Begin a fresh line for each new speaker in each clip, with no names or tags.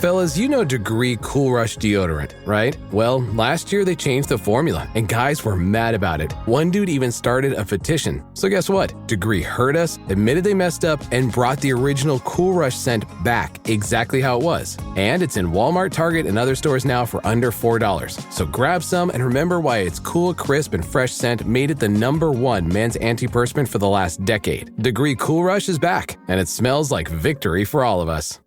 Fellas, you know Degree Cool Rush deodorant, right? Well, last year they changed the formula, and guys were mad about it. One dude even started a petition. So guess what? Degree heard us, admitted they messed up, and brought the original Cool Rush scent back exactly how it was. And it's in Walmart, Target, and other stores now for under $4. So grab some and remember why its cool, crisp, and fresh scent made it the #1 men's antiperspirant for the last decade. Degree Cool Rush is back, and it smells like victory for all of us.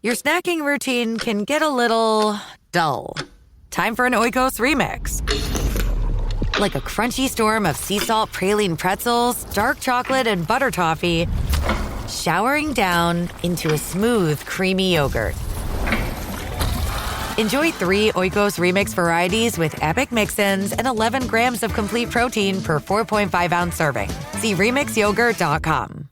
Your snacking routine can get a little dull. Time for an Oikos remix. Like a crunchy storm of sea salt praline pretzels, dark chocolate, and butter toffee, showering down into a smooth, creamy yogurt. Enjoy 3 Oikos remix varieties with epic mix-ins and 11 grams of complete protein per 4.5-ounce serving. See remixyogurt.com.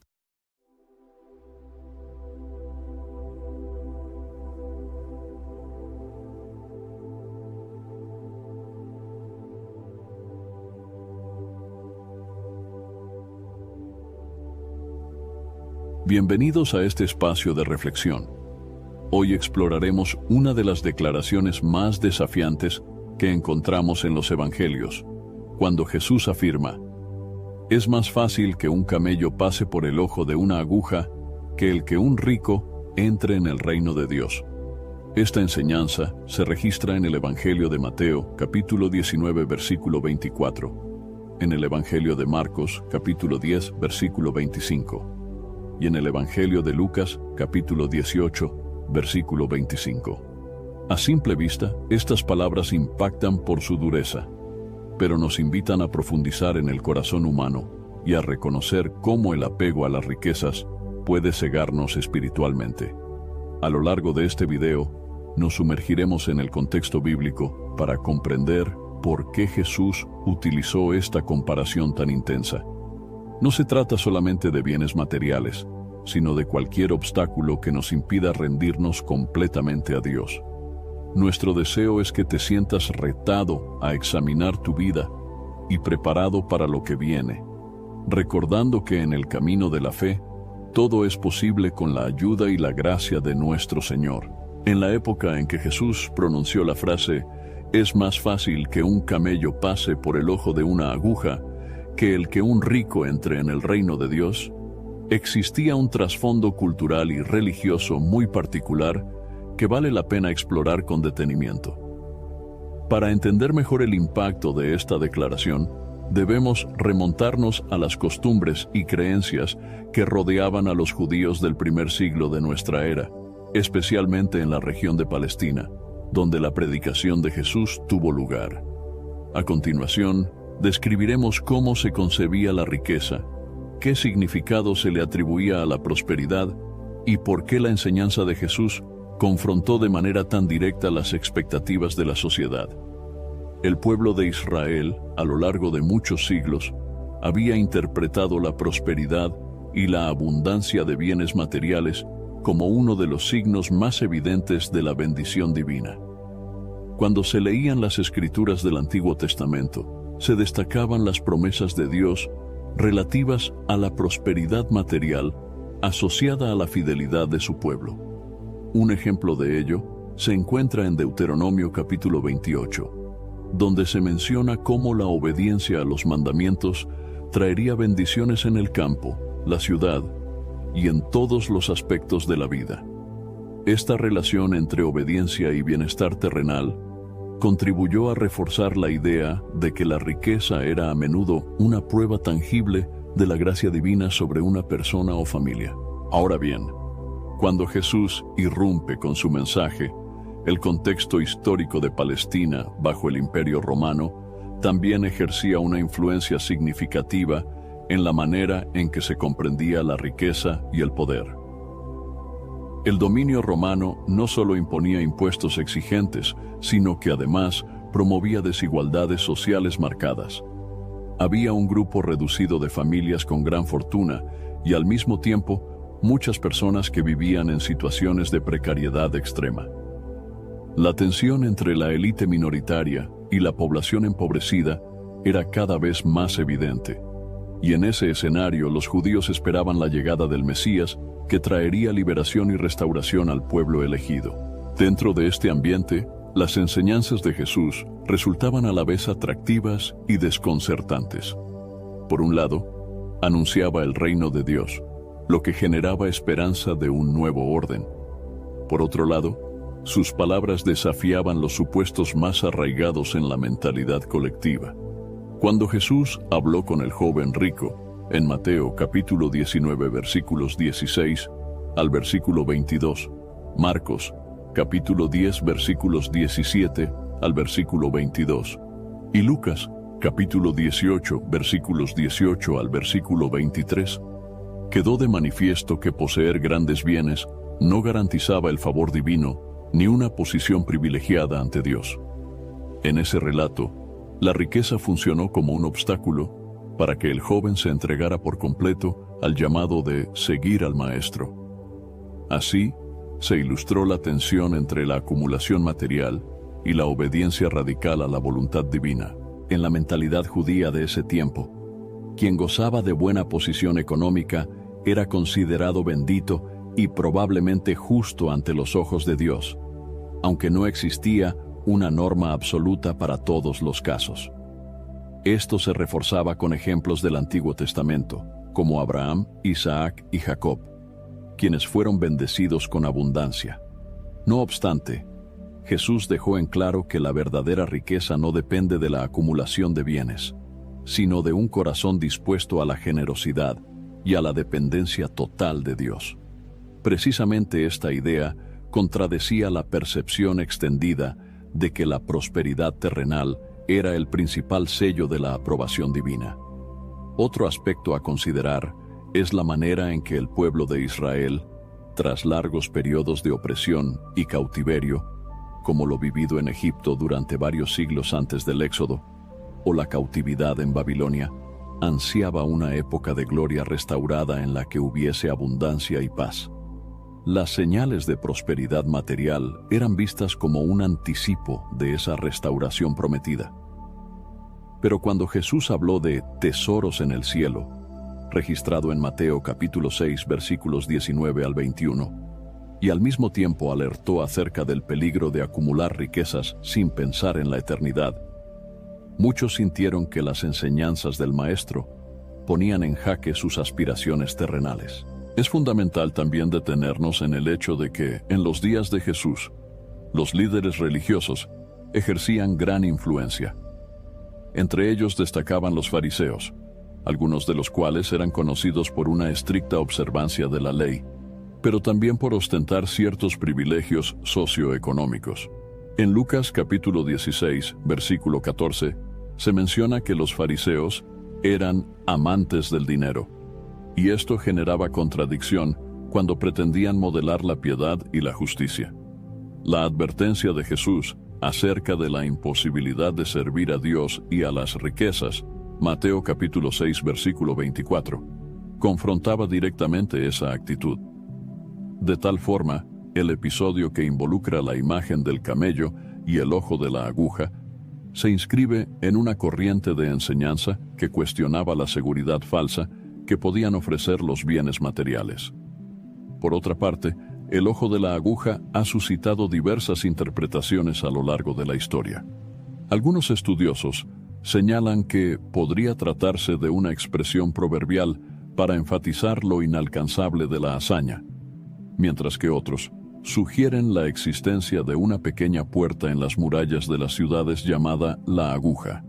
Bienvenidos a este espacio de reflexión. Hoy exploraremos una de las declaraciones más desafiantes que encontramos en los Evangelios, cuando Jesús afirma: «Es más fácil que un camello pase por el ojo de una aguja que el que un rico entre en el reino de Dios». Esta enseñanza se registra en el Evangelio de Mateo, capítulo 19, versículo 24, en el Evangelio de Marcos, capítulo 10, versículo 25, y en el Evangelio de Lucas, capítulo 18, versículo 25. A simple vista, estas palabras impactan por su dureza, pero nos invitan a profundizar en el corazón humano y a reconocer cómo el apego a las riquezas puede cegarnos espiritualmente. A lo largo de este video, nos sumergiremos en el contexto bíblico para comprender por qué Jesús utilizó esta comparación tan intensa. No se trata solamente de bienes materiales, sino de cualquier obstáculo que nos impida rendirnos completamente a Dios. Nuestro deseo es que te sientas retado a examinar tu vida y preparado para lo que viene, recordando que en el camino de la fe, todo es posible con la ayuda y la gracia de nuestro Señor. En la época en que Jesús pronunció la frase, «Es más fácil que un camello pase por el ojo de una aguja que el que un rico entre en el reino de Dios», existía un trasfondo cultural y religioso muy particular que vale la pena explorar con detenimiento. Para entender mejor el impacto de esta declaración, debemos remontarnos a las costumbres y creencias que rodeaban a los judíos del primer siglo de nuestra era, especialmente en la región de Palestina, donde la predicación de Jesús tuvo lugar. A continuación, describiremos cómo se concebía la riqueza, qué significado se le atribuía a la prosperidad y por qué la enseñanza de Jesús confrontó de manera tan directa las expectativas de la sociedad. El pueblo de Israel, a lo largo de muchos siglos, había interpretado la prosperidad y la abundancia de bienes materiales como uno de los signos más evidentes de la bendición divina. Cuando se leían las escrituras del Antiguo Testamento, se destacaban las promesas de Dios relativas a la prosperidad material asociada a la fidelidad de su pueblo. Un ejemplo de ello se encuentra en Deuteronomio capítulo 28, donde se menciona cómo la obediencia a los mandamientos traería bendiciones en el campo, la ciudad y en todos los aspectos de la vida. Esta relación entre obediencia y bienestar terrenal contribuyó a reforzar la idea de que la riqueza era a menudo una prueba tangible de la gracia divina sobre una persona o familia. Ahora bien, cuando Jesús irrumpe con su mensaje, el contexto histórico de Palestina bajo el Imperio Romano también ejercía una influencia significativa en la manera en que se comprendía la riqueza y el poder. El dominio romano no solo imponía impuestos exigentes, sino que además promovía desigualdades sociales marcadas. Había un grupo reducido de familias con gran fortuna y al mismo tiempo muchas personas que vivían en situaciones de precariedad extrema. La tensión entre la élite minoritaria y la población empobrecida era cada vez más evidente, y en ese escenario los judíos esperaban la llegada del Mesías, que traería liberación y restauración al pueblo elegido. Dentro de este ambiente, las enseñanzas de Jesús resultaban a la vez atractivas y desconcertantes. Por un lado, anunciaba el reino de Dios, lo que generaba esperanza de un nuevo orden. Por otro lado, sus palabras desafiaban los supuestos más arraigados en la mentalidad colectiva. Cuando Jesús habló con el joven rico, en Mateo capítulo 19 versículos 16 al versículo 22, Marcos capítulo 10 versículos 17 al versículo 22, y Lucas capítulo 18 versículos 18 al versículo 23, quedó de manifiesto que poseer grandes bienes no garantizaba el favor divino ni una posición privilegiada ante Dios. En ese relato, la riqueza funcionó como un obstáculo para que el joven se entregara por completo al llamado de seguir al Maestro. Así, se ilustró la tensión entre la acumulación material y la obediencia radical a la voluntad divina. En la mentalidad judía de ese tiempo, quien gozaba de buena posición económica era considerado bendito y probablemente justo ante los ojos de Dios, aunque no existía una norma absoluta para todos los casos. Esto se reforzaba con ejemplos del Antiguo Testamento, como Abraham, Isaac y Jacob, quienes fueron bendecidos con abundancia. No obstante, Jesús dejó en claro que la verdadera riqueza no depende de la acumulación de bienes, sino de un corazón dispuesto a la generosidad y a la dependencia total de Dios. Precisamente esta idea contradecía la percepción extendida de que la prosperidad terrenal era el principal sello de la aprobación divina. Otro aspecto a considerar es la manera en que el pueblo de Israel, tras largos periodos de opresión y cautiverio, como lo vivido en Egipto durante varios siglos antes del Éxodo, o la cautividad en Babilonia, ansiaba una época de gloria restaurada en la que hubiese abundancia y paz. Las señales de prosperidad material eran vistas como un anticipo de esa restauración prometida. Pero cuando Jesús habló de tesoros en el cielo, registrado en Mateo capítulo 6 versículos 19 al 21, y al mismo tiempo alertó acerca del peligro de acumular riquezas sin pensar en la eternidad, muchos sintieron que las enseñanzas del Maestro ponían en jaque sus aspiraciones terrenales. Es fundamental también detenernos en el hecho de que, en los días de Jesús, los líderes religiosos ejercían gran influencia. Entre ellos destacaban los fariseos, algunos de los cuales eran conocidos por una estricta observancia de la ley, pero también por ostentar ciertos privilegios socioeconómicos. En Lucas capítulo 16, versículo 14, se menciona que los fariseos eran amantes del dinero, y esto generaba contradicción cuando pretendían modelar la piedad y la justicia. La advertencia de Jesús acerca de la imposibilidad de servir a Dios y a las riquezas, Mateo capítulo 6 versículo 24, confrontaba directamente esa actitud. De tal forma, el episodio que involucra la imagen del camello y el ojo de la aguja se inscribe en una corriente de enseñanza que cuestionaba la seguridad falsa que podían ofrecer los bienes materiales. Por otra parte, el ojo de la aguja ha suscitado diversas interpretaciones a lo largo de la historia. Algunos estudiosos señalan que podría tratarse de una expresión proverbial para enfatizar lo inalcanzable de la hazaña, mientras que otros sugieren la existencia de una pequeña puerta en las murallas de las ciudades llamada la aguja,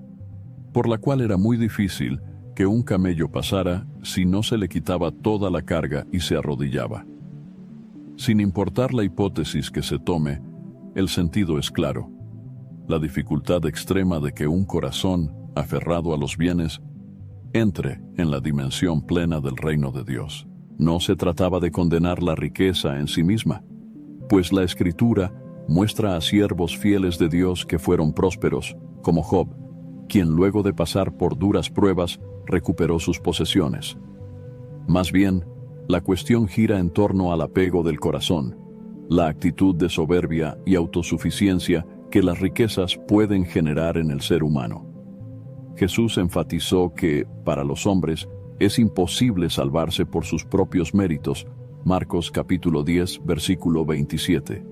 por la cual era muy difícil que un camello pasara si no se le quitaba toda la carga y se arrodillaba. Sin importar la hipótesis que se tome, el sentido es claro. La dificultad extrema de que un corazón, aferrado a los bienes, entre en la dimensión plena del reino de Dios. No se trataba de condenar la riqueza en sí misma, pues la Escritura muestra a siervos fieles de Dios que fueron prósperos, como Job, quien luego de pasar por duras pruebas recuperó sus posesiones. Más bien, la cuestión gira en torno al apego del corazón, la actitud de soberbia y autosuficiencia que las riquezas pueden generar en el ser humano. Jesús enfatizó que, para los hombres, Es imposible salvarse por sus propios méritos. Marcos capítulo 10, versículo 27.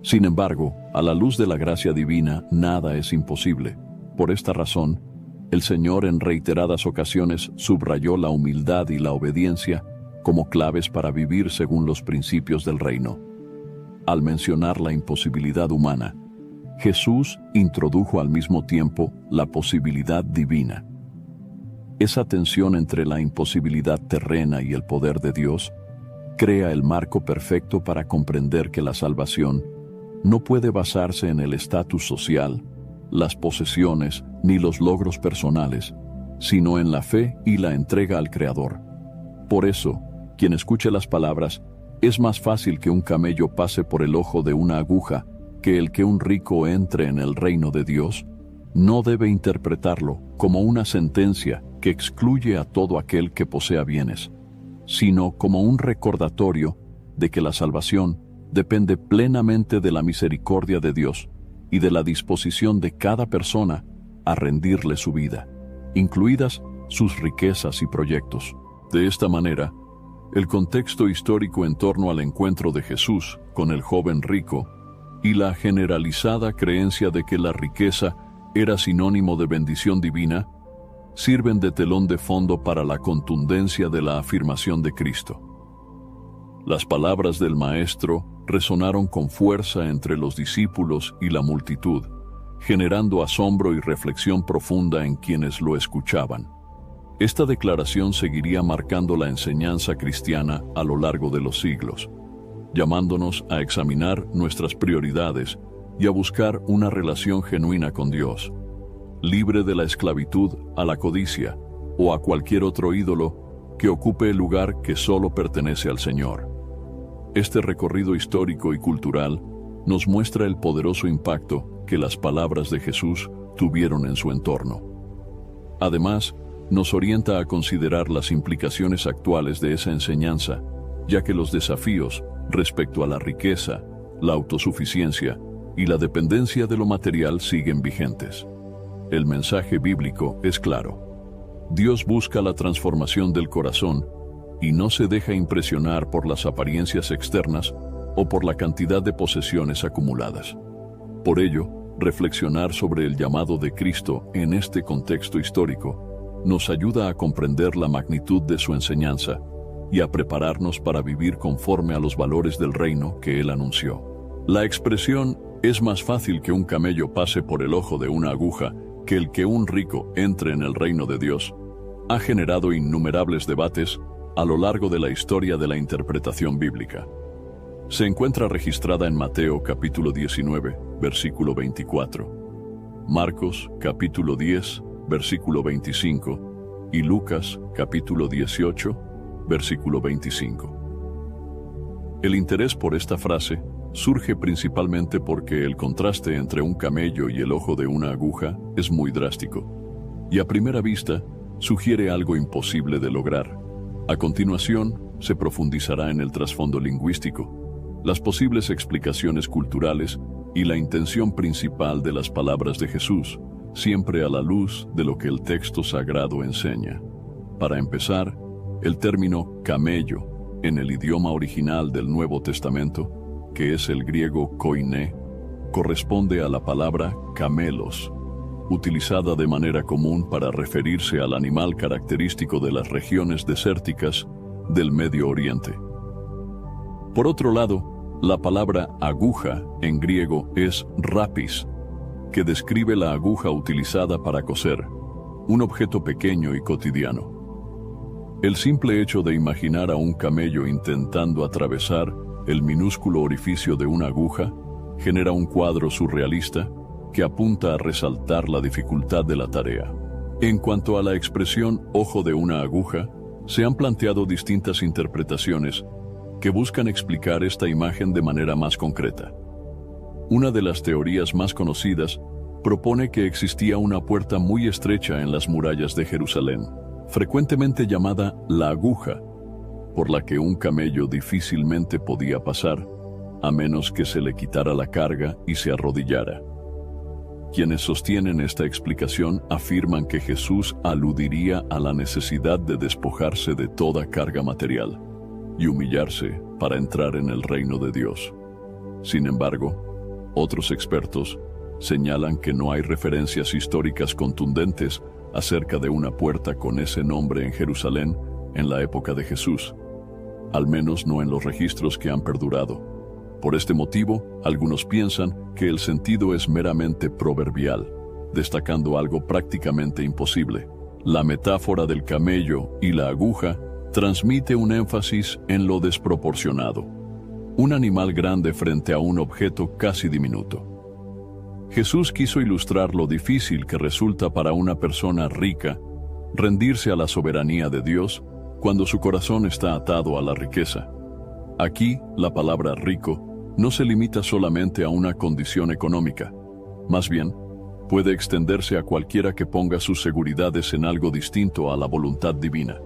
Sin embargo, a la luz de la gracia divina, nada es imposible. Por esta razón, el Señor en reiteradas ocasiones subrayó la humildad y la obediencia como claves para vivir según los principios del reino. Al mencionar la imposibilidad humana, Jesús introdujo al mismo tiempo la posibilidad divina. Esa tensión entre la imposibilidad terrena y el poder de Dios crea el marco perfecto para comprender que la salvación no puede basarse en el estatus social, las posesiones ni los logros personales, sino en la fe y la entrega al Creador. Por eso, quien escuche las palabras, es más fácil que un camello pase por el ojo de una aguja que el que un rico entre en el reino de Dios, no debe interpretarlo como una sentencia que excluye a todo aquel que posea bienes, sino como un recordatorio de que la salvación depende plenamente de la misericordia de Dios y de la disposición de cada persona a rendirle su vida, incluidas sus riquezas y proyectos. De esta manera, el contexto histórico en torno al encuentro de Jesús con el joven rico y la generalizada creencia de que la riqueza era sinónimo de bendición divina sirven de telón de fondo para la contundencia de la afirmación de Cristo. Las palabras del Maestro resonaron con fuerza entre los discípulos y la multitud, generando asombro y reflexión profunda en quienes lo escuchaban. Esta declaración seguiría marcando la enseñanza cristiana a lo largo de los siglos, llamándonos a examinar nuestras prioridades y a buscar una relación genuina con Dios, libre de la esclavitud a la codicia o a cualquier otro ídolo que ocupe el lugar que solo pertenece al Señor. Este recorrido histórico y cultural nos muestra el poderoso impacto que las palabras de Jesús tuvieron en su entorno. Además, nos orienta a considerar las implicaciones actuales de esa enseñanza, ya que los desafíos respecto a la riqueza, la autosuficiencia y la dependencia de lo material siguen vigentes. El mensaje bíblico es claro. Dios busca la transformación del corazón y no se deja impresionar por las apariencias externas o por la cantidad de posesiones acumuladas. Por ello, reflexionar sobre el llamado de Cristo en este contexto histórico nos ayuda a comprender la magnitud de su enseñanza y a prepararnos para vivir conforme a los valores del reino que Él anunció. La expresión "es más fácil que un camello pase por el ojo de una aguja que el que un rico entre en el reino de Dios" ha generado innumerables debates a lo largo de la historia de la interpretación bíblica. Se encuentra registrada en Mateo capítulo 19, versículo 24, Marcos capítulo 10, versículo 25 y Lucas capítulo 18, versículo 25. El interés por esta frase surge principalmente porque el contraste entre un camello y el ojo de una aguja es muy drástico, y a primera vista sugiere algo imposible de lograr. A continuación, se profundizará en el trasfondo lingüístico, las posibles explicaciones culturales y la intención principal de las palabras de Jesús, siempre a la luz de lo que el texto sagrado enseña. Para empezar, el término camello, en el idioma original del Nuevo Testamento, que es el griego koiné, corresponde a la palabra camelos, utilizada de manera común para referirse al animal característico de las regiones desérticas del Medio Oriente. Por otro lado, la palabra aguja en griego es rapis, que describe la aguja utilizada para coser, un objeto pequeño y cotidiano. El simple hecho de imaginar a un camello intentando atravesar el minúsculo orificio de una aguja genera un cuadro surrealista que apunta a resaltar la dificultad de la tarea. En cuanto a la expresión ojo de una aguja, se han planteado distintas interpretaciones que buscan explicar esta imagen de manera más concreta. Una de las teorías más conocidas propone que existía una puerta muy estrecha en las murallas de Jerusalén, frecuentemente llamada la aguja, por la que un camello difícilmente podía pasar, a menos que se le quitara la carga y se arrodillara. Quienes sostienen esta explicación afirman que Jesús aludiría a la necesidad de despojarse de toda carga material y humillarse para entrar en el reino de Dios. Sin embargo, otros expertos señalan que no hay referencias históricas contundentes acerca de una puerta con ese nombre en Jerusalén en la época de Jesús, al menos no en los registros que han perdurado. Por este motivo, algunos piensan que el sentido es meramente proverbial, destacando algo prácticamente imposible. La metáfora del camello y la aguja transmite un énfasis en lo desproporcionado. Un animal grande frente a un objeto casi diminuto. Jesús quiso ilustrar lo difícil que resulta para una persona rica rendirse a la soberanía de Dios cuando su corazón está atado a la riqueza. Aquí, la palabra rico no se limita solamente a una condición económica. Más bien, puede extenderse a cualquiera que ponga sus seguridades en algo distinto a la voluntad divina.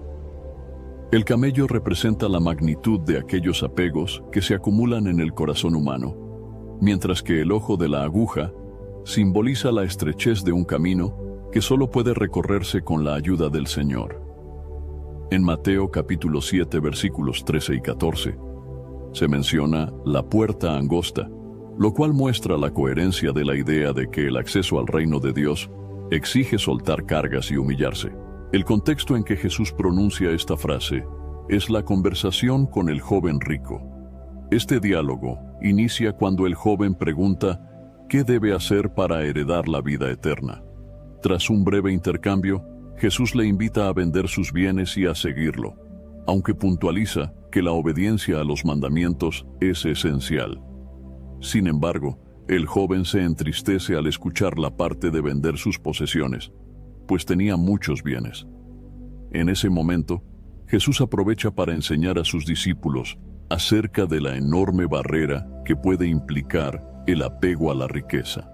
El camello representa la magnitud de aquellos apegos que se acumulan en el corazón humano, mientras que el ojo de la aguja simboliza la estrechez de un camino que solo puede recorrerse con la ayuda del Señor. En Mateo capítulo 7 versículos 13 y 14, se menciona la puerta angosta, lo cual muestra la coherencia de la idea de que el acceso al reino de Dios exige soltar cargas y humillarse. El contexto en que Jesús pronuncia esta frase es la conversación con el joven rico. Este diálogo inicia cuando el joven pregunta ¿qué debe hacer para heredar la vida eterna? Tras un breve intercambio, Jesús le invita a vender sus bienes y a seguirlo, aunque puntualiza que la obediencia a los mandamientos es esencial. Sin embargo, el joven se entristece al escuchar la parte de vender sus posesiones, pues tenía muchos bienes. En ese momento, Jesús aprovecha para enseñar a sus discípulos acerca de la enorme barrera que puede implicar el apego a la riqueza.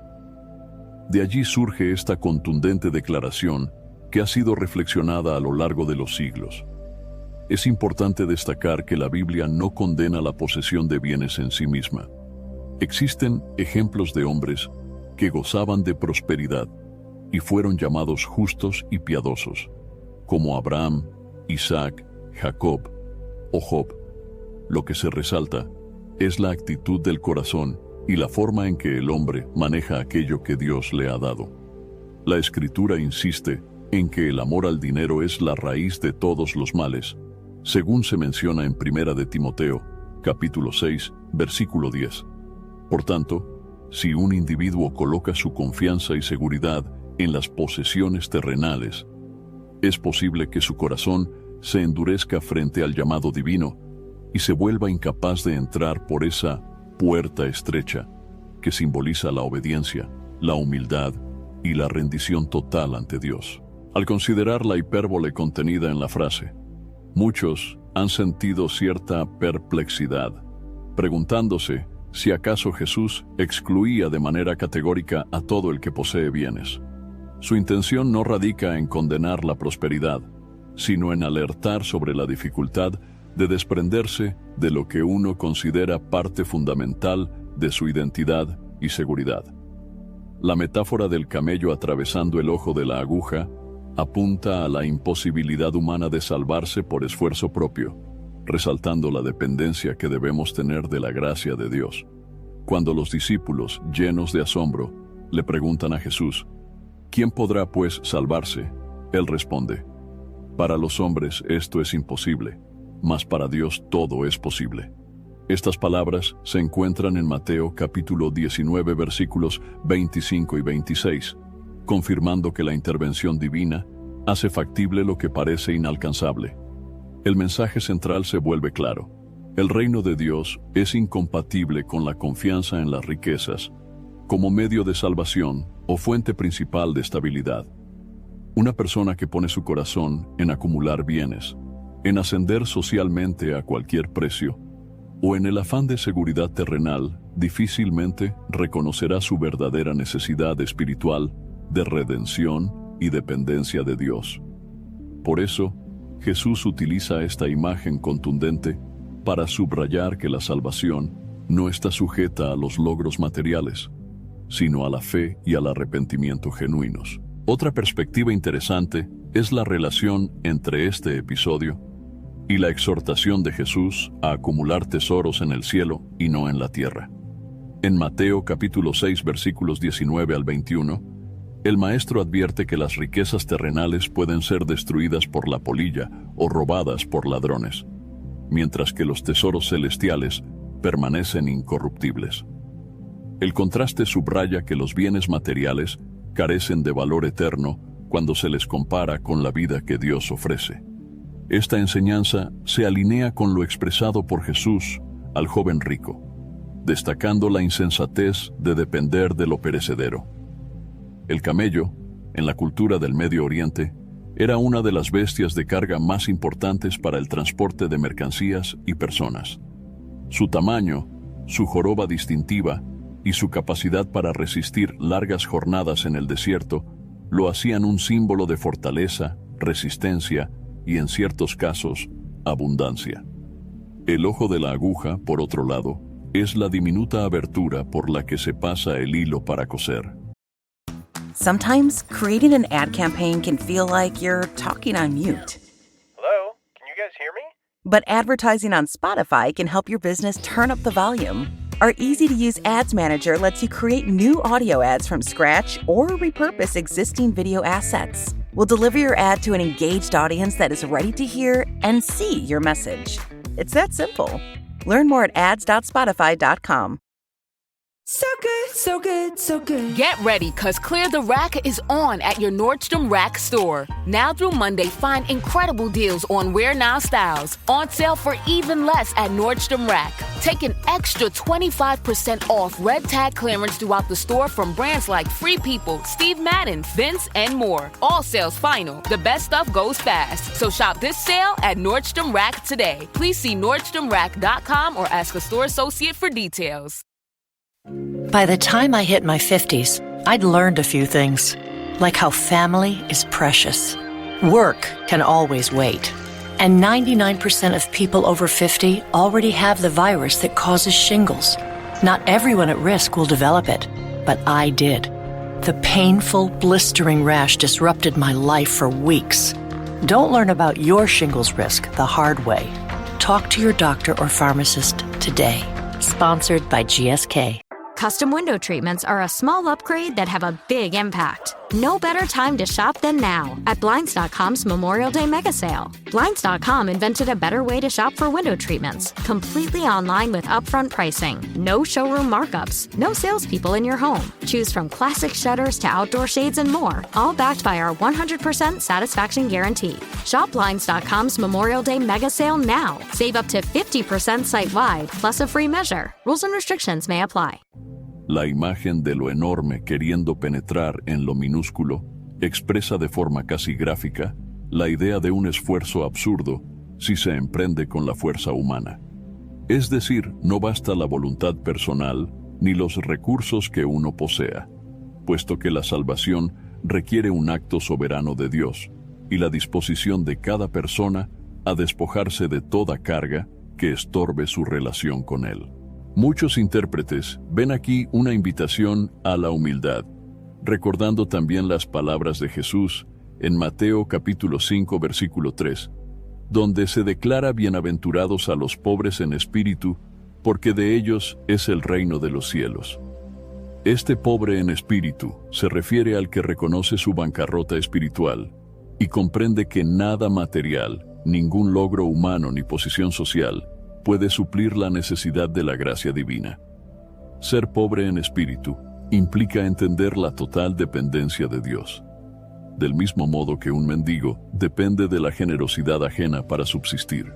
De allí surge esta contundente declaración que ha sido reflexionada a lo largo de los siglos. Es importante destacar que la Biblia no condena la posesión de bienes en sí misma. Existen ejemplos de hombres que gozaban de prosperidad y fueron llamados justos y piadosos, como Abraham, Isaac, Jacob o Job. Lo que se resalta es la actitud del corazón y la forma en que el hombre maneja aquello que Dios le ha dado. La Escritura insiste en que el amor al dinero es la raíz de todos los males, según se menciona en 1 de Timoteo, capítulo 6, versículo 10. Por tanto, si un individuo coloca su confianza y seguridad en las posesiones terrenales, es posible que su corazón se endurezca frente al llamado divino y se vuelva incapaz de entrar por esa puerta estrecha que simboliza la obediencia, la humildad y la rendición total ante Dios. Al considerar la hipérbole contenida en la frase, muchos han sentido cierta perplexidad, preguntándose si acaso Jesús excluía de manera categórica a todo el que posee bienes. Su intención no radica en condenar la prosperidad, sino en alertar sobre la dificultad de desprenderse de lo que uno considera parte fundamental de su identidad y seguridad. La metáfora del camello atravesando el ojo de la aguja apunta a la imposibilidad humana de salvarse por esfuerzo propio, resaltando la dependencia que debemos tener de la gracia de Dios. Cuando los discípulos, llenos de asombro, le preguntan a Jesús, ¿quién podrá pues salvarse? Él responde, para los hombres esto es imposible, mas para Dios todo es posible. Estas palabras se encuentran en Mateo capítulo 19 versículos 25 y 26, confirmando que la intervención divina hace factible lo que parece inalcanzable. El mensaje central se vuelve claro. El reino de Dios es incompatible con la confianza en las riquezas como medio de salvación o fuente principal de estabilidad. Una persona que pone su corazón en acumular bienes, en ascender socialmente a cualquier precio, o en el afán de seguridad terrenal, difícilmente reconocerá su verdadera necesidad espiritual de redención y dependencia de Dios. Por eso, Jesús utiliza esta imagen contundente para subrayar que la salvación no está sujeta a los logros materiales. sino a la fe y al arrepentimiento genuinos. Otra perspectiva interesante es la relación entre este episodio y la exhortación de Jesús a acumular tesoros en el cielo y no en la tierra. En Mateo capítulo 6 versículos 19 al 21, el maestro advierte que las riquezas terrenales pueden ser destruidas por la polilla o robadas por ladrones, mientras que los tesoros celestiales permanecen incorruptibles. El contraste subraya que los bienes materiales carecen de valor eterno cuando se les compara con la vida que Dios ofrece. Esta enseñanza se alinea con lo expresado por Jesús al joven rico, destacando la insensatez de depender de lo perecedero. El camello, en la cultura del Medio Oriente, era una de las bestias de carga más importantes para el transporte de mercancías y personas. Su tamaño, su joroba distintiva y su capacidad para resistir largas jornadas en el desierto lo hacían un símbolo de fortaleza, resistencia y, en ciertos casos, abundancia. El ojo de la aguja, por otro lado, es la diminuta abertura por la que se pasa el hilo para coser.
Sometimes creating an ad campaign can feel like you're talking on mute.
Hello? Can you guys hear me?
But advertising on Spotify can help your business turn up the volume. Our easy-to-use Ads Manager lets you create new audio ads from scratch or repurpose existing video assets. We'll deliver your ad to an engaged audience that is ready to hear and see your message. It's that simple. Learn more at ads.spotify.com.
So good, so good, so good.
Get ready, cause Clear the Rack is on at your Nordstrom Rack store. Now through Monday, find incredible deals on Wear Now styles. On sale for even less at Nordstrom Rack. Take an extra 25% off red tag clearance throughout the store from brands like Free People, Steve Madden, Vince, and more. All sales final. The best stuff goes fast. So shop this sale at Nordstrom Rack today. Please see NordstromRack.com or ask a store associate for details.
By the time I hit my 50s, I'd learned a few things, like how family is precious. Work can always wait. And 99% of people over 50 already have the virus that causes shingles. Not everyone at risk will develop it, but I did. The painful, blistering rash disrupted my life for weeks. Don't learn about your shingles risk the hard way. Talk to your doctor or pharmacist today. Sponsored by GSK.
Custom window treatments are a small upgrade that have a big impact. No better time to shop than now at Blinds.com's Memorial Day Mega Sale. Blinds.com invented a better way to shop for window treatments, completely online with upfront pricing, no showroom markups, no salespeople in your home. Choose from classic shutters to outdoor shades and more, all backed by our 100% satisfaction guarantee. Shop Blinds.com's Memorial Day Mega Sale now. Save up to 50% site-wide, plus a free measure. Rules and restrictions may apply.
La imagen de lo enorme queriendo penetrar en lo minúsculo expresa de forma casi gráfica la idea de un esfuerzo absurdo si se emprende con la fuerza humana. Es decir, no basta la voluntad personal ni los recursos que uno posea, puesto que la salvación requiere un acto soberano de Dios y la disposición de cada persona a despojarse de toda carga que estorbe su relación con Él. Muchos intérpretes ven aquí una invitación a la humildad, recordando también las palabras de Jesús en Mateo capítulo 5 versículo 3, donde se declara bienaventurados a los pobres en espíritu, porque de ellos es el reino de los cielos. Este pobre en espíritu se refiere al que reconoce su bancarrota espiritual y comprende que nada material, ningún logro humano ni posición social puede suplir la necesidad de la gracia divina. Ser pobre en espíritu implica entender la total dependencia de Dios, del mismo modo que un mendigo depende de la generosidad ajena para subsistir.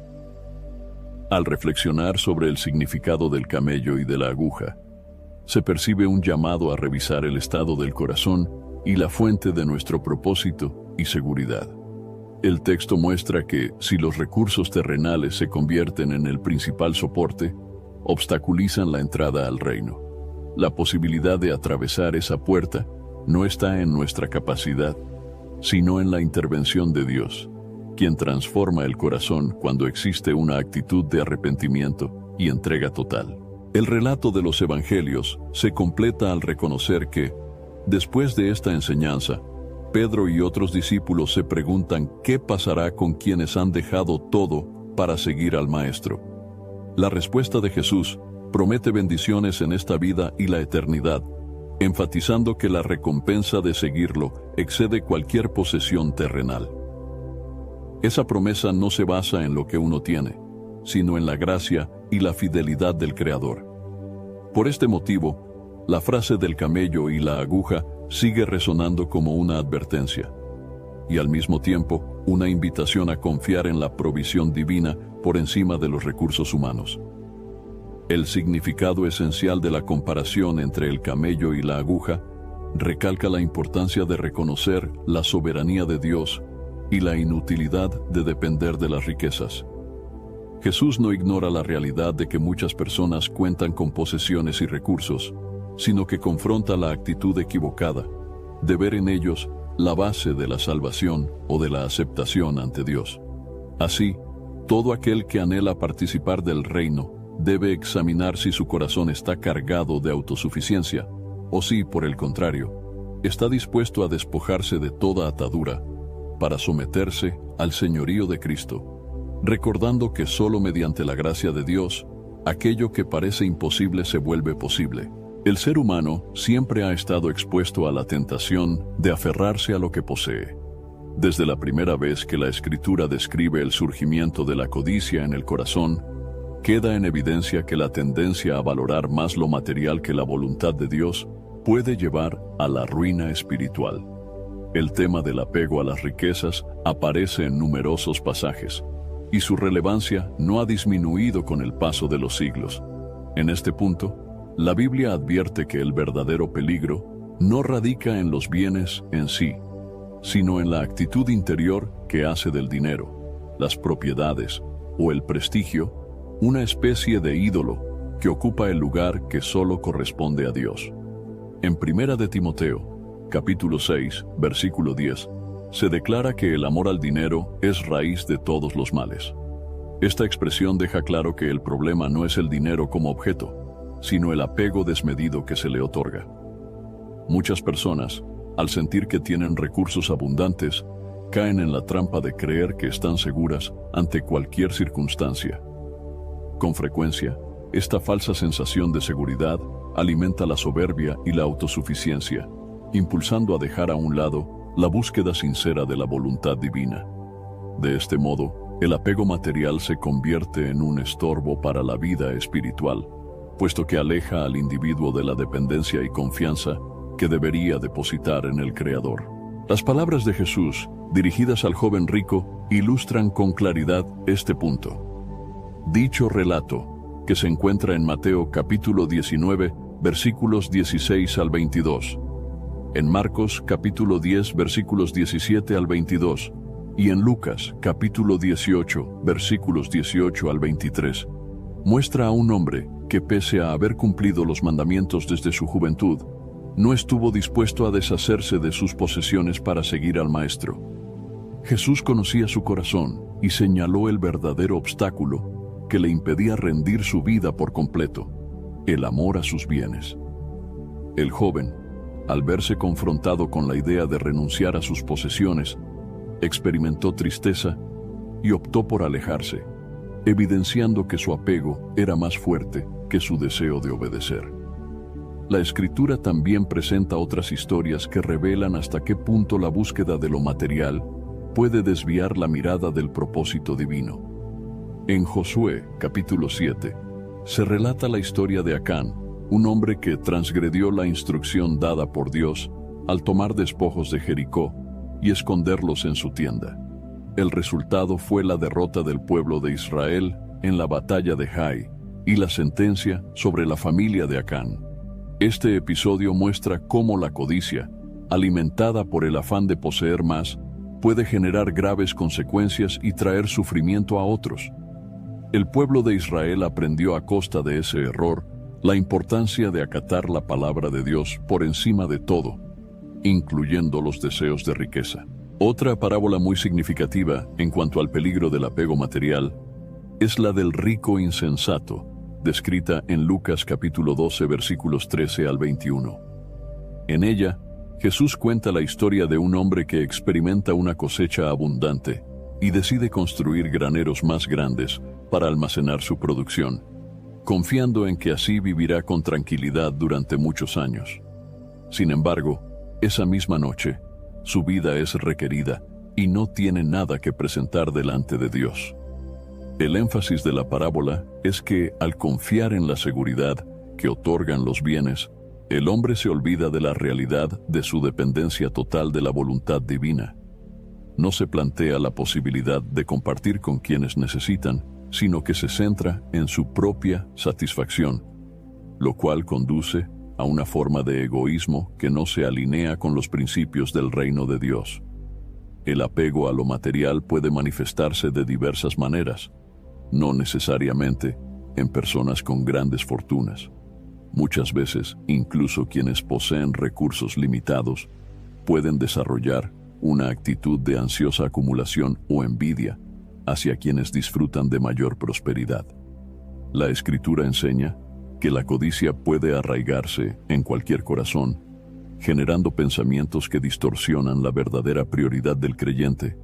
Al reflexionar sobre el significado del camello y de la aguja, se percibe un llamado a revisar el estado del corazón y la fuente de nuestro propósito y seguridad. El texto muestra que, si los recursos terrenales se convierten en el principal soporte, obstaculizan la entrada al reino. La posibilidad de atravesar esa puerta no está en nuestra capacidad, sino en la intervención de Dios, quien transforma el corazón cuando existe una actitud de arrepentimiento y entrega total. El relato de los evangelios se completa al reconocer que, después de esta enseñanza, Pedro y otros discípulos se preguntan qué pasará con quienes han dejado todo para seguir al Maestro. La respuesta de Jesús promete bendiciones en esta vida y la eternidad, enfatizando que la recompensa de seguirlo excede cualquier posesión terrenal. Esa promesa no se basa en lo que uno tiene, sino en la gracia y la fidelidad del Creador. Por este motivo, la frase del camello y la aguja sigue resonando como una advertencia, y al mismo tiempo una invitación a confiar en la provisión divina por encima de los recursos humanos. El significado esencial de la comparación entre el camello y la aguja recalca la importancia de reconocer la soberanía de Dios y la inutilidad de depender de las riquezas. Jesús no ignora la realidad de que muchas personas cuentan con posesiones y recursos, sino que confronta la actitud equivocada de ver en ellos la base de la salvación o de la aceptación ante Dios. Así, todo aquel que anhela participar del reino debe examinar si su corazón está cargado de autosuficiencia, o si, por el contrario, está dispuesto a despojarse de toda atadura para someterse al señorío de Cristo, recordando que solo mediante la gracia de Dios, aquello que parece imposible se vuelve posible. El ser humano siempre ha estado expuesto a la tentación de aferrarse a lo que posee. Desde la primera vez que la Escritura describe el surgimiento de la codicia en el corazón, queda en evidencia que la tendencia a valorar más lo material que la voluntad de Dios puede llevar a la ruina espiritual. El tema del apego a las riquezas aparece en numerosos pasajes, y su relevancia no ha disminuido con el paso de los siglos. En este punto, la Biblia advierte que el verdadero peligro no radica en los bienes en sí, sino en la actitud interior que hace del dinero, las propiedades o el prestigio una especie de ídolo que ocupa el lugar que solo corresponde a Dios. En 1 de Timoteo, capítulo 6, versículo 10, se declara que el amor al dinero es raíz de todos los males. Esta expresión deja claro que el problema no es el dinero como objeto, sino el apego desmedido que se le otorga. Muchas personas, al sentir que tienen recursos abundantes, caen en la trampa de creer que están seguras ante cualquier circunstancia. Con frecuencia, esta falsa sensación de seguridad alimenta la soberbia y la autosuficiencia, impulsando a dejar a un lado la búsqueda sincera de la voluntad divina. De este modo, el apego material se convierte en un estorbo para la vida espiritual, puesto que aleja al individuo de la dependencia y confianza que debería depositar en el Creador. Las palabras de Jesús, dirigidas al joven rico, ilustran con claridad este punto. Dicho relato, que se encuentra en Mateo capítulo 19, versículos 16 al 22, en Marcos capítulo 10, versículos 17 al 22, y en Lucas capítulo 18, versículos 18 al 23, muestra a un hombre que, pese a haber cumplido los mandamientos desde su juventud, no estuvo dispuesto a deshacerse de sus posesiones para seguir al Maestro. Jesús conocía su corazón y señaló el verdadero obstáculo que le impedía rendir su vida por completo: el amor a sus bienes. El joven, al verse confrontado con la idea de renunciar a sus posesiones, experimentó tristeza y optó por alejarse, evidenciando que su apego era más fuerte que su deseo de obedecer. La Escritura también presenta otras historias que revelan hasta qué punto la búsqueda de lo material puede desviar la mirada del propósito divino. En Josué, capítulo 7, se relata la historia de Acán, un hombre que transgredió la instrucción dada por Dios al tomar despojos de Jericó y esconderlos en su tienda. El resultado fue la derrota del pueblo de Israel en la batalla de Jai y la sentencia sobre la familia de Acán. Este episodio muestra cómo la codicia, alimentada por el afán de poseer más, puede generar graves consecuencias y traer sufrimiento a otros. El pueblo de Israel aprendió a costa de ese error la importancia de acatar la palabra de Dios por encima de todo, incluyendo los deseos de riqueza. Otra parábola muy significativa en cuanto al peligro del apego material es la del rico insensato, descrita en Lucas capítulo 12 versículos 13 al 21. En ella, Jesús cuenta la historia de un hombre que experimenta una cosecha abundante y decide construir graneros más grandes para almacenar su producción, confiando en que así vivirá con tranquilidad durante muchos años. Sin embargo, esa misma noche, su vida es requerida y no tiene nada que presentar delante de Dios. El énfasis de la parábola es que, al confiar en la seguridad que otorgan los bienes, el hombre se olvida de la realidad de su dependencia total de la voluntad divina. No se plantea la posibilidad de compartir con quienes necesitan, sino que se centra en su propia satisfacción, lo cual conduce a una forma de egoísmo que no se alinea con los principios del reino de Dios. El apego a lo material puede manifestarse de diversas maneras, no necesariamente en personas con grandes fortunas. Muchas veces, incluso quienes poseen recursos limitados, pueden desarrollar una actitud de ansiosa acumulación o envidia hacia quienes disfrutan de mayor prosperidad. La Escritura enseña que la codicia puede arraigarse en cualquier corazón, generando pensamientos que distorsionan la verdadera prioridad del creyente,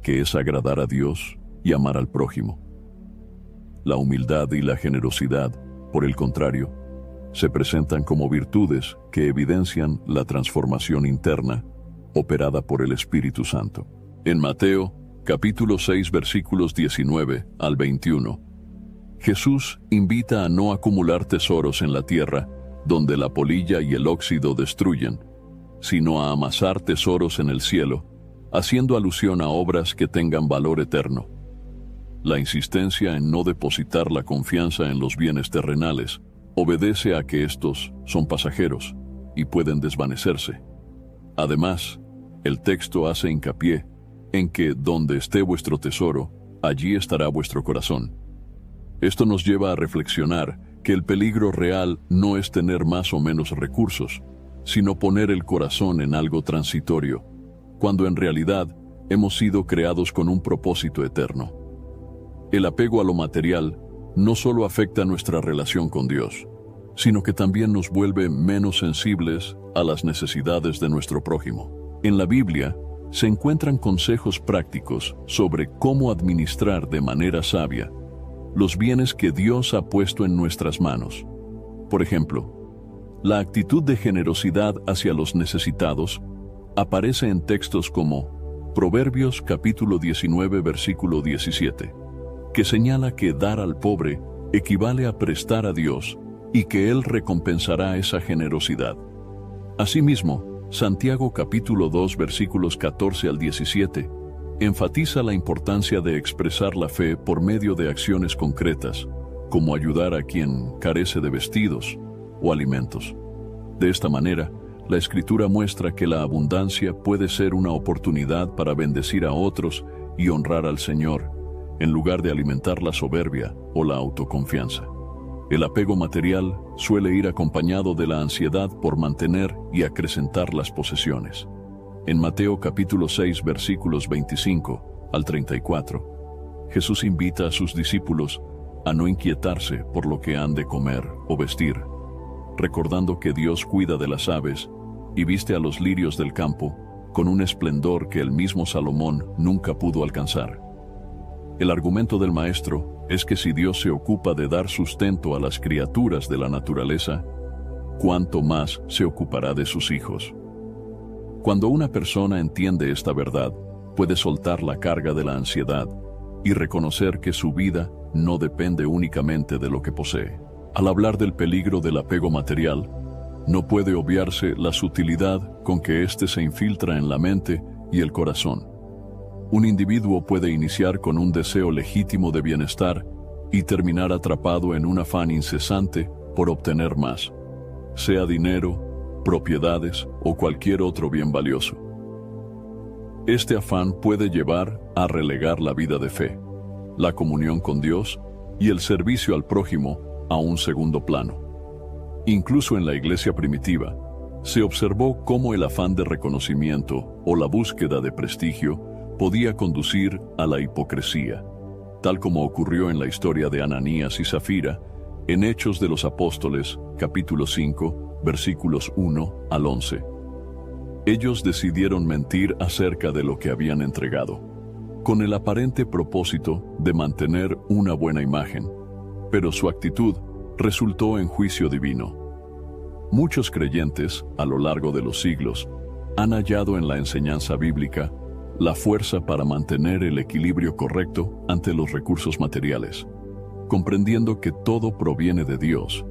que es agradar a Dios y amar al prójimo. La humildad y la generosidad, por el contrario, se presentan como virtudes que evidencian la transformación interna operada por el Espíritu Santo. En Mateo, capítulo 6, versículos 19 al 21, Jesús invita a no acumular tesoros en la tierra, donde la polilla y el óxido destruyen, sino a amasar tesoros en el cielo, haciendo alusión a obras que tengan valor eterno. La insistencia en no depositar la confianza en los bienes terrenales obedece a que estos son pasajeros y pueden desvanecerse. Además, el texto hace hincapié en que donde esté vuestro tesoro, allí estará vuestro corazón. Esto nos lleva a reflexionar que el peligro real no es tener más o menos recursos, sino poner el corazón en algo transitorio, cuando en realidad hemos sido creados con un propósito eterno. El apego a lo material no solo afecta nuestra relación con Dios, sino que también nos vuelve menos sensibles a las necesidades de nuestro prójimo. En la Biblia se encuentran consejos prácticos sobre cómo administrar de manera sabia los bienes que Dios ha puesto en nuestras manos. Por ejemplo, la actitud de generosidad hacia los necesitados aparece en textos como Proverbios capítulo 19 versículo 17, que señala que dar al pobre equivale a prestar a Dios y que Él recompensará esa generosidad. Asimismo, Santiago capítulo 2 versículos 14 al 17 enfatiza la importancia de expresar la fe por medio de acciones concretas, como ayudar a quien carece de vestidos o alimentos. De esta manera, la Escritura muestra que la abundancia puede ser una oportunidad para bendecir a otros y honrar al Señor, en lugar de alimentar la soberbia o la autoconfianza. El apego material suele ir acompañado de la ansiedad por mantener y acrecentar las posesiones. En Mateo capítulo 6 versículos 25 al 34, Jesús invita a sus discípulos a no inquietarse por lo que han de comer o vestir, recordando que Dios cuida de las aves y viste a los lirios del campo con un esplendor que el mismo Salomón nunca pudo alcanzar. El argumento del maestro es que si Dios se ocupa de dar sustento a las criaturas de la naturaleza, ¿cuánto más se ocupará de sus hijos? Cuando una persona entiende esta verdad, puede soltar la carga de la ansiedad y reconocer que su vida no depende únicamente de lo que posee. Al hablar del peligro del apego material, no puede obviarse la sutilidad con que éste se infiltra en la mente y el corazón. Un individuo puede iniciar con un deseo legítimo de bienestar y terminar atrapado en un afán incesante por obtener más, sea dinero, propiedades o cualquier otro bien valioso. Este afán puede llevar a relegar la vida de fe, la comunión con Dios y el servicio al prójimo a un segundo plano. Incluso en la iglesia primitiva, se observó cómo el afán de reconocimiento o la búsqueda de prestigio podía conducir a la hipocresía, tal como ocurrió en la historia de Ananías y Zafira, en Hechos de los Apóstoles, capítulo 5, versículos 1 al 11. Ellos decidieron mentir acerca de lo que habían entregado, con el aparente propósito de mantener una buena imagen, pero su actitud resultó en juicio divino. Muchos creyentes, a lo largo de los siglos, han hallado en la enseñanza bíblica la fuerza para mantener el equilibrio correcto ante los recursos materiales, comprendiendo que todo proviene de Dios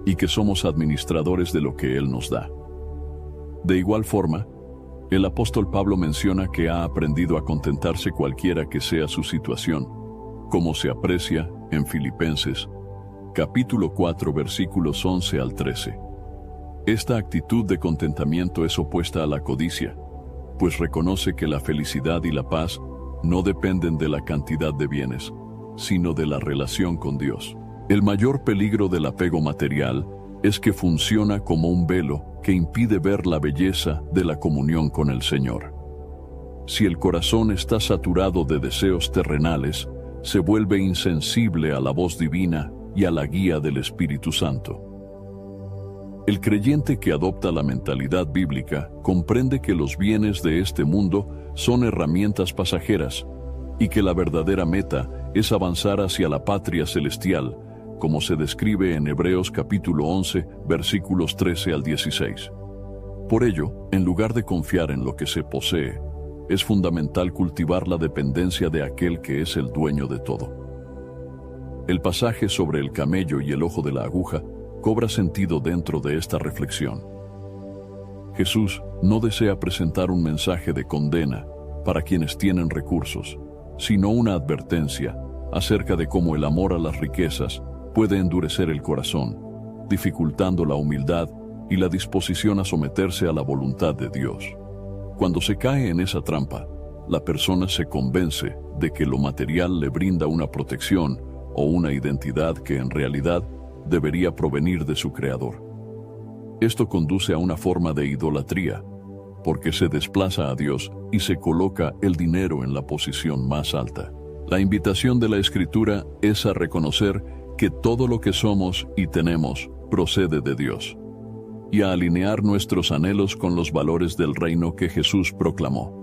y que somos administradores de lo que Él nos da. De igual forma, el apóstol Pablo menciona que ha aprendido a contentarse cualquiera que sea su situación, como se aprecia en Filipenses, capítulo 4, versículos 11 al 13. Esta actitud de contentamiento es opuesta a la codicia, pues reconoce que la felicidad y la paz no dependen de la cantidad de bienes, sino de la relación con Dios. El mayor peligro del apego material es que funciona como un velo que impide ver la belleza de la comunión con el Señor. Si el corazón está saturado de deseos terrenales, se vuelve insensible a la voz divina y a la guía del Espíritu Santo. El creyente que adopta la mentalidad bíblica comprende que los bienes de este mundo son herramientas pasajeras y que la verdadera meta es avanzar hacia la patria celestial, como se describe en Hebreos capítulo 11, versículos 13 al 16. Por ello, en lugar de confiar en lo que se posee, es fundamental cultivar la dependencia de aquel que es el dueño de todo. El pasaje sobre el camello y el ojo de la aguja cobra sentido dentro de esta reflexión. Jesús no desea presentar un mensaje de condena para quienes tienen recursos, sino una advertencia acerca de cómo el amor a las riquezas puede endurecer el corazón, dificultando la humildad y la disposición a someterse a la voluntad de Dios. Cuando se cae en esa trampa, la persona se convence de que lo material le brinda una protección o una identidad que en realidad debería provenir de su Creador. Esto conduce a una forma de idolatría, porque se desplaza a Dios y se coloca el dinero en la posición más alta. La invitación de la Escritura es a reconocer que todo lo que somos y tenemos procede de Dios, y a alinear nuestros anhelos con los valores del reino que Jesús proclamó.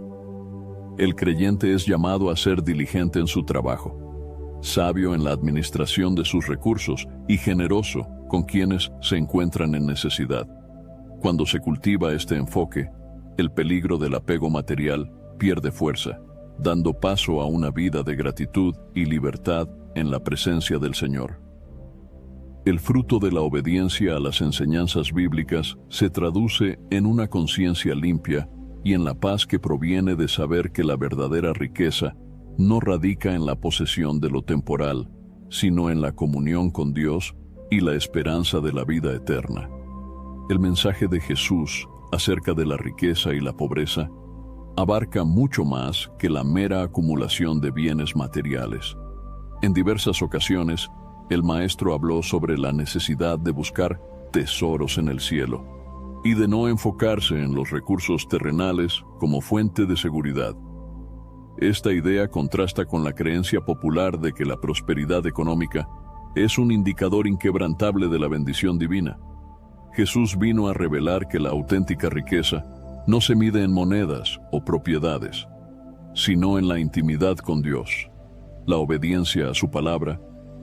El creyente es llamado a ser diligente en su trabajo, sabio en la administración de sus recursos y generoso con quienes se encuentran en necesidad. Cuando se cultiva este enfoque, el peligro del apego material pierde fuerza, dando paso a una vida de gratitud y libertad en la presencia del Señor. El fruto de la obediencia a las enseñanzas bíblicas se traduce en una conciencia limpia y en la paz que proviene de saber que la verdadera riqueza no radica en la posesión de lo temporal, sino en la comunión con Dios y la esperanza de la vida eterna. El mensaje de Jesús acerca de la riqueza y la pobreza abarca mucho más que la mera acumulación de bienes materiales. En diversas ocasiones, el Maestro habló sobre la necesidad de buscar tesoros en el cielo y de no enfocarse en los recursos terrenales como fuente de seguridad. Esta idea contrasta con la creencia popular de que la prosperidad económica es un indicador inquebrantable de la bendición divina. Jesús vino a revelar que la auténtica riqueza no se mide en monedas o propiedades, sino en la intimidad con Dios, la obediencia a su palabra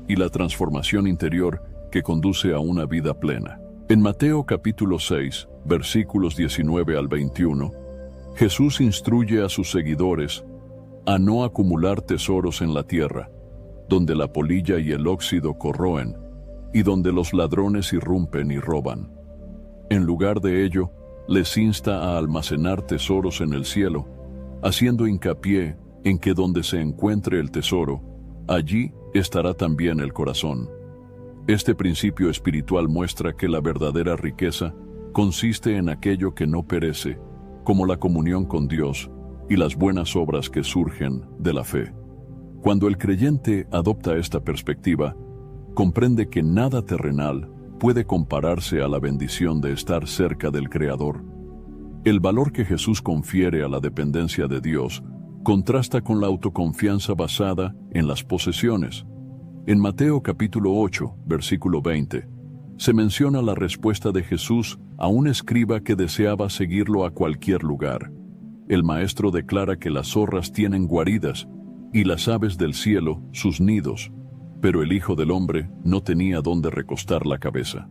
y la transformación interior que conduce a una vida plena. En Mateo capítulo 6, versículos 19 al 21, Jesús instruye a sus seguidores a no acumular tesoros en la tierra, donde la polilla y el óxido corroen, y donde los ladrones irrumpen y roban. En lugar de ello, les insta a almacenar tesoros en el cielo, haciendo hincapié en que donde se encuentre el tesoro, allí estará también el corazón. Este principio espiritual muestra que la verdadera riqueza consiste en aquello que no perece, como la comunión con Dios y las buenas obras que surgen de la fe. Cuando el creyente adopta esta perspectiva, comprende que nada terrenal puede compararse a la bendición de estar cerca del Creador. El valor que Jesús confiere a la dependencia de Dios contrasta con la autoconfianza basada en las posesiones, En Mateo capítulo 8, versículo 20, se menciona la respuesta de Jesús a un escriba que deseaba seguirlo a cualquier lugar. El maestro declara que las zorras tienen guaridas y las aves del cielo sus nidos, pero el Hijo del Hombre no tenía dónde recostar la cabeza.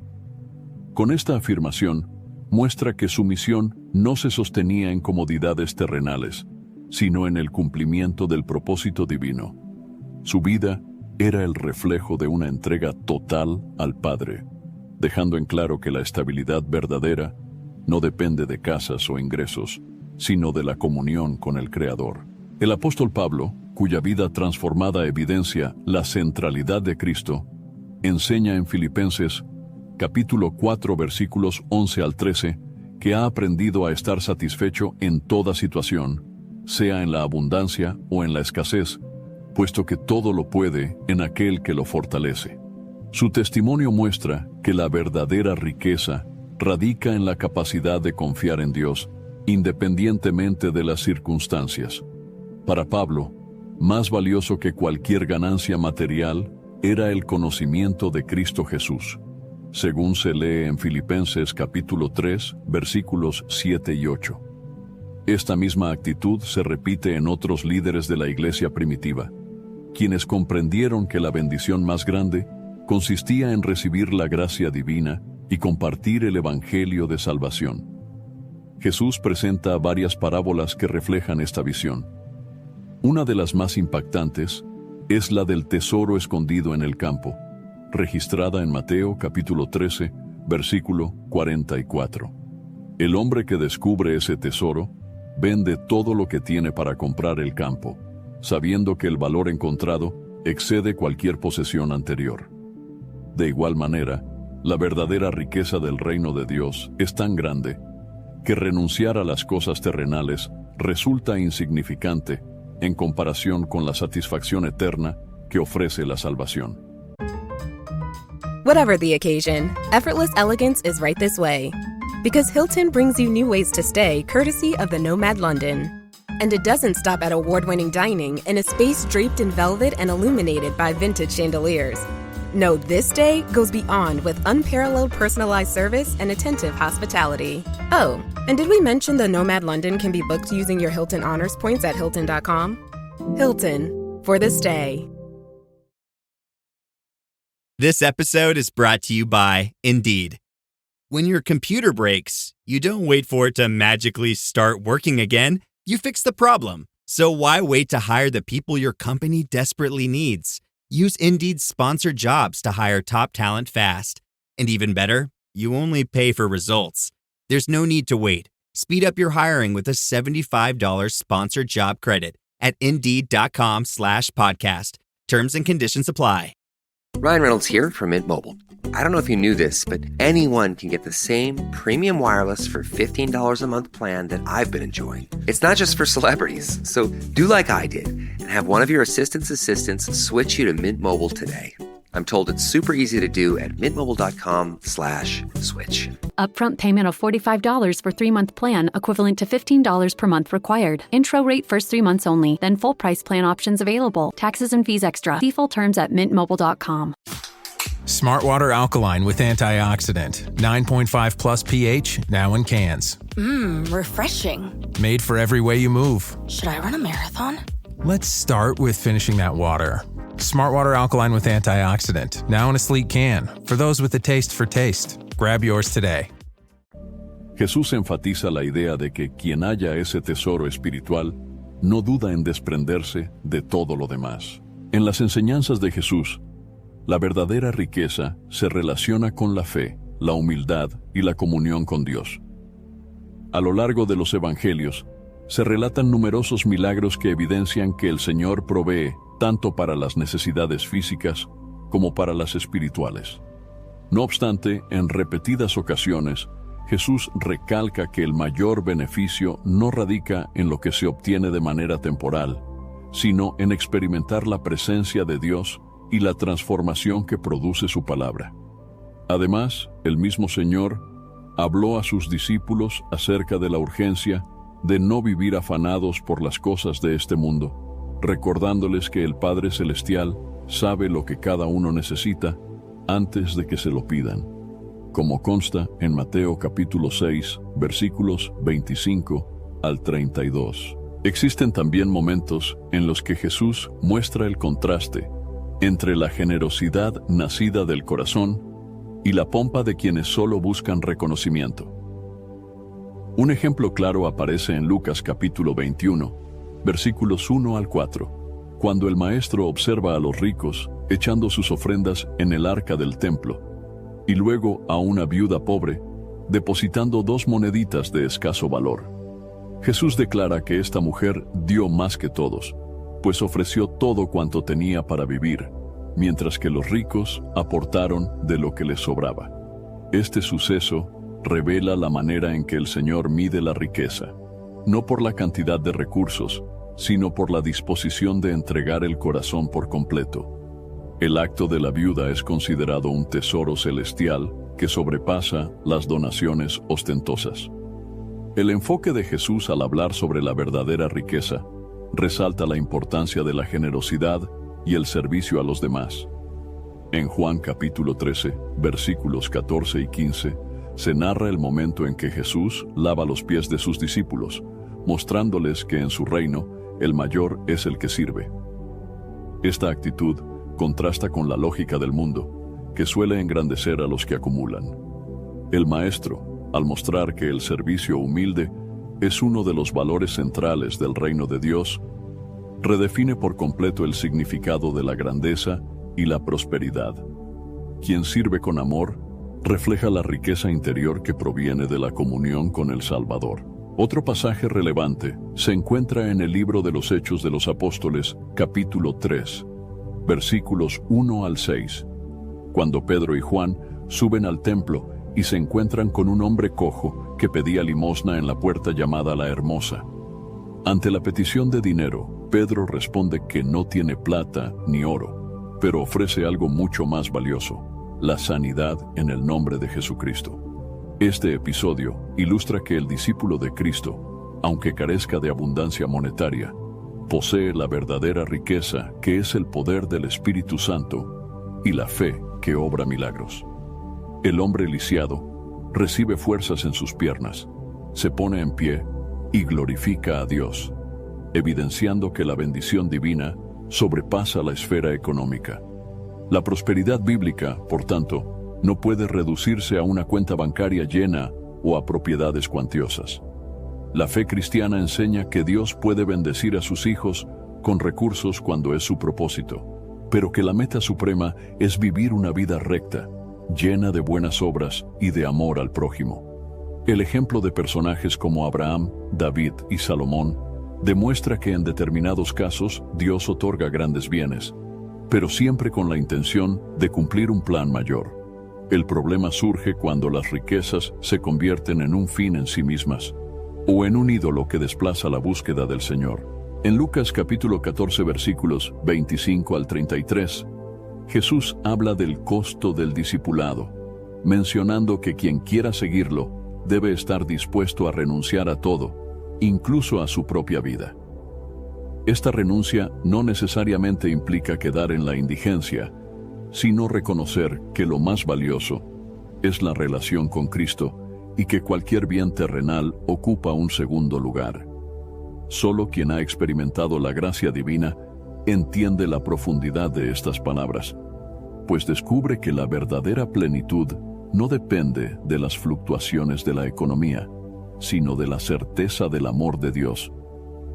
Con esta afirmación, muestra que su misión no se sostenía en comodidades terrenales, sino en el cumplimiento del propósito divino. Su vida era el reflejo de una entrega total al Padre, dejando en claro que la estabilidad verdadera no depende de casas o ingresos, sino de la comunión con el Creador. El apóstol Pablo, cuya vida transformada evidencia la centralidad de Cristo, enseña en Filipenses capítulo 4 versículos 11 al 13 que ha aprendido a estar satisfecho en toda situación, sea en la abundancia o en la escasez, puesto que todo lo puede en aquel que lo fortalece. Su testimonio muestra que la verdadera riqueza radica en la capacidad de confiar en Dios, independientemente de las circunstancias. Para Pablo, más valioso que cualquier ganancia material era el conocimiento de Cristo Jesús, según se lee en Filipenses capítulo 3, versículos 7 y 8. Esta misma actitud se repite en otros líderes de la iglesia primitiva, quienes comprendieron que la bendición más grande consistía en recibir la gracia divina y compartir el evangelio de salvación. Jesús presenta varias parábolas que reflejan esta visión. Una de las más impactantes es la del tesoro escondido en el campo, registrada en Mateo capítulo 13, versículo 44. El hombre que descubre ese tesoro vende todo lo que tiene para comprar el campo, sabiendo que el valor encontrado excede cualquier posesión anterior. De igual manera, la verdadera riqueza del reino de Dios es tan grande que renunciar a las cosas terrenales resulta insignificante en comparación con la satisfacción eterna que ofrece la salvación.
Whatever the occasion, effortless elegance is right this way. Because Hilton brings you new ways to stay courtesy of the Nomad London. And it doesn't stop at award-winning dining in a space draped in velvet and illuminated by vintage chandeliers. No, this day goes beyond with unparalleled personalized service and attentive hospitality. Oh, and did we mention the Nomad London can be booked using your Hilton Honors points at Hilton.com? Hilton, for the stay.
This episode is brought to you by Indeed. When your computer breaks, you don't wait for it to magically start working again. You fix the problem. So why wait to hire the people your company desperately needs? Use Indeed's sponsored jobs to hire top talent fast. And even better, you only pay for results. There's no need to wait. Speed up your hiring with a $75 sponsored job credit at Indeed.com/podcast. Terms and conditions apply.
Ryan Reynolds here from Mint Mobile. I don't know if you knew this, but anyone can get the same premium wireless for $15 a month plan that I've been enjoying. It's not just for celebrities. So do like I did and have one of your assistants switch you to Mint Mobile today. I'm told it's super easy to do at mintmobile.com/switch.
Upfront payment of $45 for 3-month plan, equivalent to $15 per month required. Intro rate first 3 months only, then full price plan options available. Taxes and fees extra. See full terms at mintmobile.com.
Smartwater Alkaline with antioxidant. 9.5 plus pH, now in cans.
Refreshing.
Made for every way you move.
Should I run a marathon?
Let's start with finishing that water. Smartwater Alkaline with antioxidant, now in a sleek can. For those with a taste for taste. Grab yours today.
Jesús enfatiza la idea de que quien haya ese tesoro espiritual no duda en desprenderse de todo lo demás. En las enseñanzas de Jesús, la verdadera riqueza se relaciona con la fe, la humildad y la comunión con Dios. A lo largo de los evangelios, se relatan numerosos milagros que evidencian que el Señor provee tanto para las necesidades físicas como para las espirituales. No obstante, en repetidas ocasiones, Jesús recalca que el mayor beneficio no radica en lo que se obtiene de manera temporal, sino en experimentar la presencia de Dios y la transformación que produce su palabra. Además, el mismo Señor habló a sus discípulos acerca de la urgencia de no vivir afanados por las cosas de este mundo, recordándoles que el Padre Celestial sabe lo que cada uno necesita antes de que se lo pidan, como consta en Mateo capítulo 6, versículos 25 al 32. Existen también momentos en los que Jesús muestra el contraste entre la generosidad nacida del corazón y la pompa de quienes solo buscan reconocimiento. Un ejemplo claro aparece en Lucas capítulo 21, versículos 1 al 4, cuando el maestro observa a los ricos echando sus ofrendas en el arca del templo, y luego a una viuda pobre depositando 2 moneditas de escaso valor. Jesús declara que esta mujer dio más que todos, pues ofreció todo cuanto tenía para vivir, mientras que los ricos aportaron de lo que les sobraba. Este suceso revela la manera en que el Señor mide la riqueza, no por la cantidad de recursos, sino por la disposición de entregar el corazón por completo. El acto de la viuda es considerado un tesoro celestial que sobrepasa las donaciones ostentosas. El enfoque de Jesús al hablar sobre la verdadera riqueza resalta la importancia de la generosidad y el servicio a los demás. En Juan capítulo 13, versículos 14 y 15, se narra el momento en que Jesús lava los pies de sus discípulos, mostrándoles que en su reino el mayor es el que sirve. Esta actitud contrasta con la lógica del mundo, que suele engrandecer a los que acumulan. El Maestro, al mostrar que el servicio humilde es uno de los valores centrales del reino de Dios, redefine por completo el significado de la grandeza y la prosperidad. Quien sirve con amor refleja la riqueza interior que proviene de la comunión con el Salvador. Otro pasaje relevante se encuentra en el libro de los Hechos de los Apóstoles, capítulo 3, versículos 1 al 6, cuando Pedro y Juan suben al templo y se encuentran con un hombre cojo que pedía limosna en la puerta llamada La Hermosa. Ante la petición de dinero, Pedro responde que no tiene plata ni oro, pero ofrece algo mucho más valioso: la sanidad en el nombre de Jesucristo. Este episodio ilustra que el discípulo de Cristo, aunque carezca de abundancia monetaria, posee la verdadera riqueza, que es el poder del Espíritu Santo y la fe que obra milagros. El hombre lisiado recibe fuerzas en sus piernas, se pone en pie y glorifica a Dios, evidenciando que la bendición divina sobrepasa la esfera económica. La prosperidad bíblica, por tanto, no puede reducirse a una cuenta bancaria llena o a propiedades cuantiosas. La fe cristiana enseña que Dios puede bendecir a sus hijos con recursos cuando es su propósito, pero que la meta suprema es vivir una vida recta, llena de buenas obras y de amor al prójimo. El ejemplo de personajes como Abraham, David y Salomón demuestra que en determinados casos Dios otorga grandes bienes, pero siempre con la intención de cumplir un plan mayor. El problema surge cuando las riquezas se convierten en un fin en sí mismas, o en un ídolo que desplaza la búsqueda del Señor. En Lucas capítulo 14 versículos 25 al 33, Jesús habla del costo del discipulado, mencionando que quien quiera seguirlo debe estar dispuesto a renunciar a todo, incluso a su propia vida. Esta renuncia no necesariamente implica quedar en la indigencia, sino reconocer que lo más valioso es la relación con Cristo y que cualquier bien terrenal ocupa un segundo lugar. Solo quien ha experimentado la gracia divina entiende la profundidad de estas palabras, pues descubre que la verdadera plenitud no depende de las fluctuaciones de la economía, sino de la certeza del amor de Dios.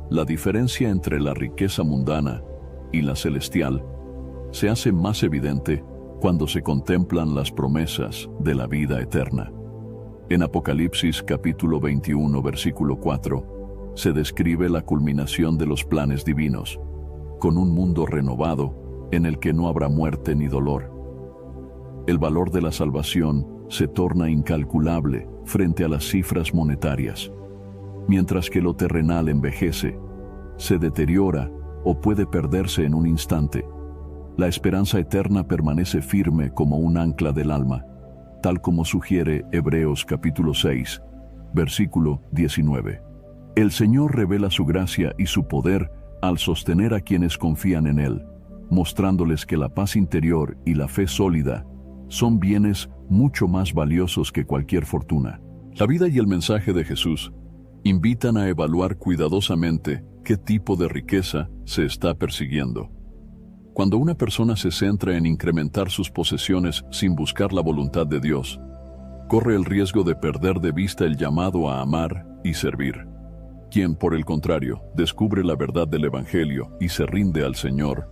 La diferencia entre la riqueza mundana y la celestial se hace más evidente cuando se contemplan las promesas de la vida eterna. En Apocalipsis capítulo 21 versículo 4 se describe la culminación de los planes divinos, con un mundo renovado en el que no habrá muerte ni dolor. El valor de la salvación se torna incalculable frente a las cifras monetarias, mientras que lo terrenal envejece, se deteriora o puede perderse en un instante. La esperanza eterna permanece firme como un ancla del alma, tal como sugiere Hebreos capítulo 6, versículo 19. El Señor revela su gracia y su poder al sostener a quienes confían en Él, mostrándoles que la paz interior y la fe sólida son bienes mucho más valiosos que cualquier fortuna. La vida y el mensaje de Jesús invitan a evaluar cuidadosamente qué tipo de riqueza se está persiguiendo. Cuando una persona se centra en incrementar sus posesiones sin buscar la voluntad de Dios, corre el riesgo de perder de vista el llamado a amar y servir. Quien, por el contrario, descubre la verdad del Evangelio y se rinde al Señor,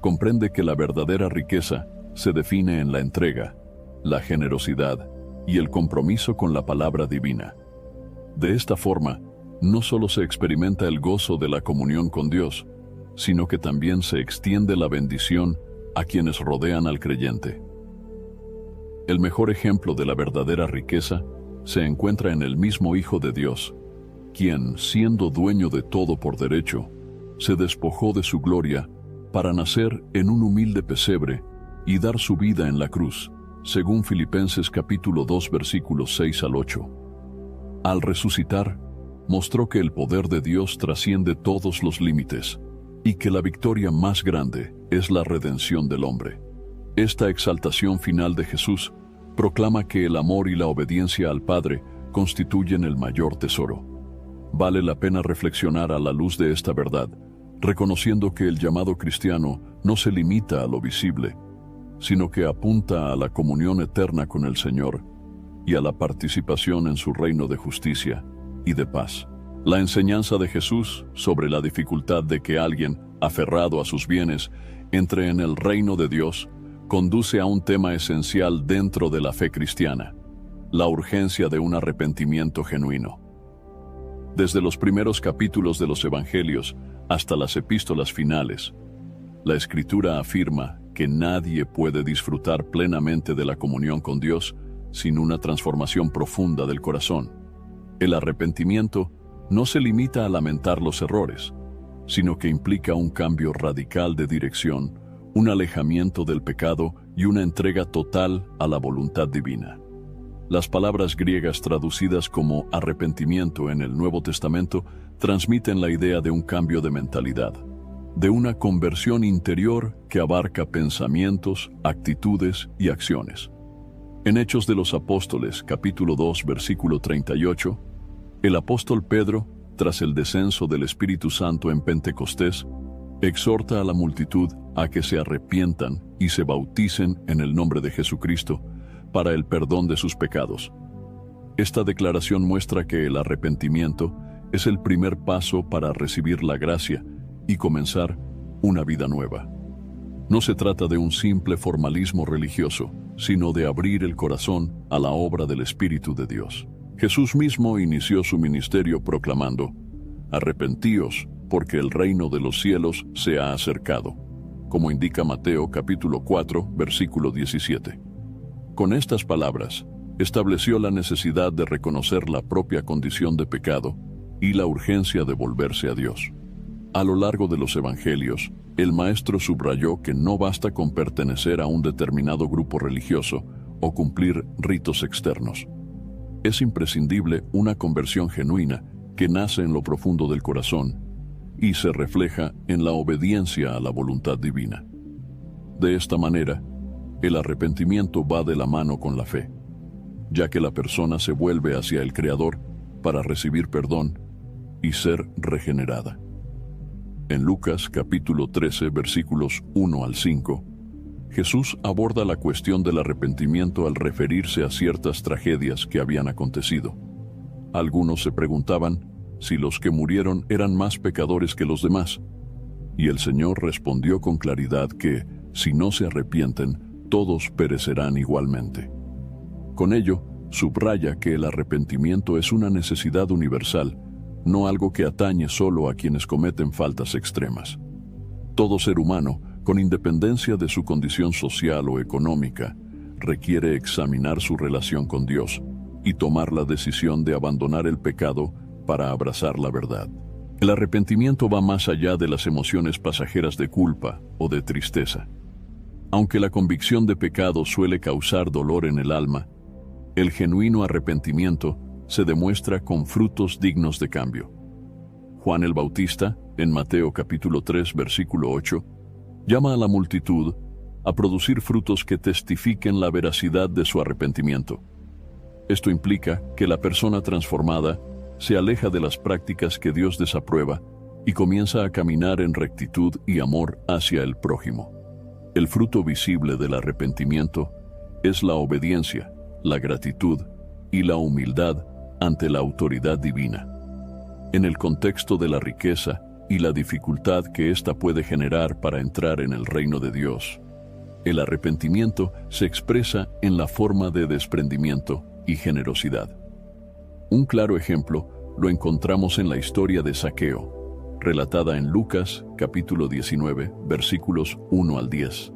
comprende que la verdadera riqueza se define en la entrega, la generosidad y el compromiso con la palabra divina. De esta forma, no solo se experimenta el gozo de la comunión con Dios, sino que también se extiende la bendición a quienes rodean al creyente. El mejor ejemplo de la verdadera riqueza se encuentra en el mismo Hijo de Dios, quien, siendo dueño de todo por derecho, se despojó de su gloria para nacer en un humilde pesebre y dar su vida en la cruz, según Filipenses capítulo 2 versículos 6 al 8. Al resucitar, mostró que el poder de Dios trasciende todos los límites y que la victoria más grande es la redención del hombre. Esta exaltación final de Jesús proclama que el amor y la obediencia al Padre constituyen el mayor tesoro. Vale la pena reflexionar a la luz de esta verdad, reconociendo que el llamado cristiano no se limita a lo visible, sino que apunta a la comunión eterna con el Señor y a la participación en su reino de justicia y de paz. La enseñanza de Jesús sobre la dificultad de que alguien, aferrado a sus bienes, entre en el reino de Dios, conduce a un tema esencial dentro de la fe cristiana: la urgencia de un arrepentimiento genuino. Desde los primeros capítulos de los Evangelios hasta las epístolas finales, la Escritura afirma que nadie puede disfrutar plenamente de la comunión con Dios sin una transformación profunda del corazón. El arrepentimiento no se limita a lamentar los errores, sino que implica un cambio radical de dirección, un alejamiento del pecado y una entrega total a la voluntad divina. Las palabras griegas traducidas como arrepentimiento en el Nuevo Testamento transmiten la idea de un cambio de mentalidad, de una conversión interior que abarca pensamientos, actitudes y acciones. En Hechos de los Apóstoles, capítulo 2, versículo 38, el apóstol Pedro, tras el descenso del Espíritu Santo en Pentecostés, exhorta a la multitud a que se arrepientan y se bauticen en el nombre de Jesucristo para el perdón de sus pecados. Esta declaración muestra que el arrepentimiento es el primer paso para recibir la gracia y comenzar una vida nueva. No se trata de un simple formalismo religioso, sino de abrir el corazón a la obra del Espíritu de Dios. Jesús mismo inició su ministerio proclamando: «Arrepentíos, porque el reino de los cielos se ha acercado», como indica Mateo capítulo 4, versículo 17. Con estas palabras, estableció la necesidad de reconocer la propia condición de pecado y la urgencia de volverse a Dios. A lo largo de los evangelios, el maestro subrayó que no basta con pertenecer a un determinado grupo religioso o cumplir ritos externos. Es imprescindible una conversión genuina que nace en lo profundo del corazón y se refleja en la obediencia a la voluntad divina. De esta manera, el arrepentimiento va de la mano con la fe, ya que la persona se vuelve hacia el Creador para recibir perdón y ser regenerada. En Lucas capítulo 13, versículos 1 al 5, Jesús aborda la cuestión del arrepentimiento al referirse a ciertas tragedias que habían acontecido. Algunos se preguntaban si los que murieron eran más pecadores que los demás, y el Señor respondió con claridad que, si no se arrepienten, todos perecerán igualmente. Con ello, subraya que el arrepentimiento es una necesidad universal, no algo que atañe solo a quienes cometen faltas extremas. Todo ser humano, con independencia de su condición social o económica, requiere examinar su relación con Dios y tomar la decisión de abandonar el pecado para abrazar la verdad. El arrepentimiento va más allá de las emociones pasajeras de culpa o de tristeza. Aunque la convicción de pecado suele causar dolor en el alma, el genuino arrepentimiento se demuestra con frutos dignos de cambio. Juan el Bautista, en Mateo capítulo 3, versículo 8, Llama a la multitud a producir frutos que testifiquen la veracidad de su arrepentimiento. Esto implica que la persona transformada se aleja de las prácticas que Dios desaprueba y comienza a caminar en rectitud y amor hacia el prójimo. El fruto visible del arrepentimiento es la obediencia, la gratitud y la humildad ante la autoridad divina. En el contexto de la riqueza y la dificultad que ésta puede generar para entrar en el reino de Dios, el arrepentimiento se expresa en la forma de desprendimiento y generosidad. Un claro ejemplo lo encontramos en la historia de Zaqueo, relatada en Lucas capítulo 19, versículos 1 al 10.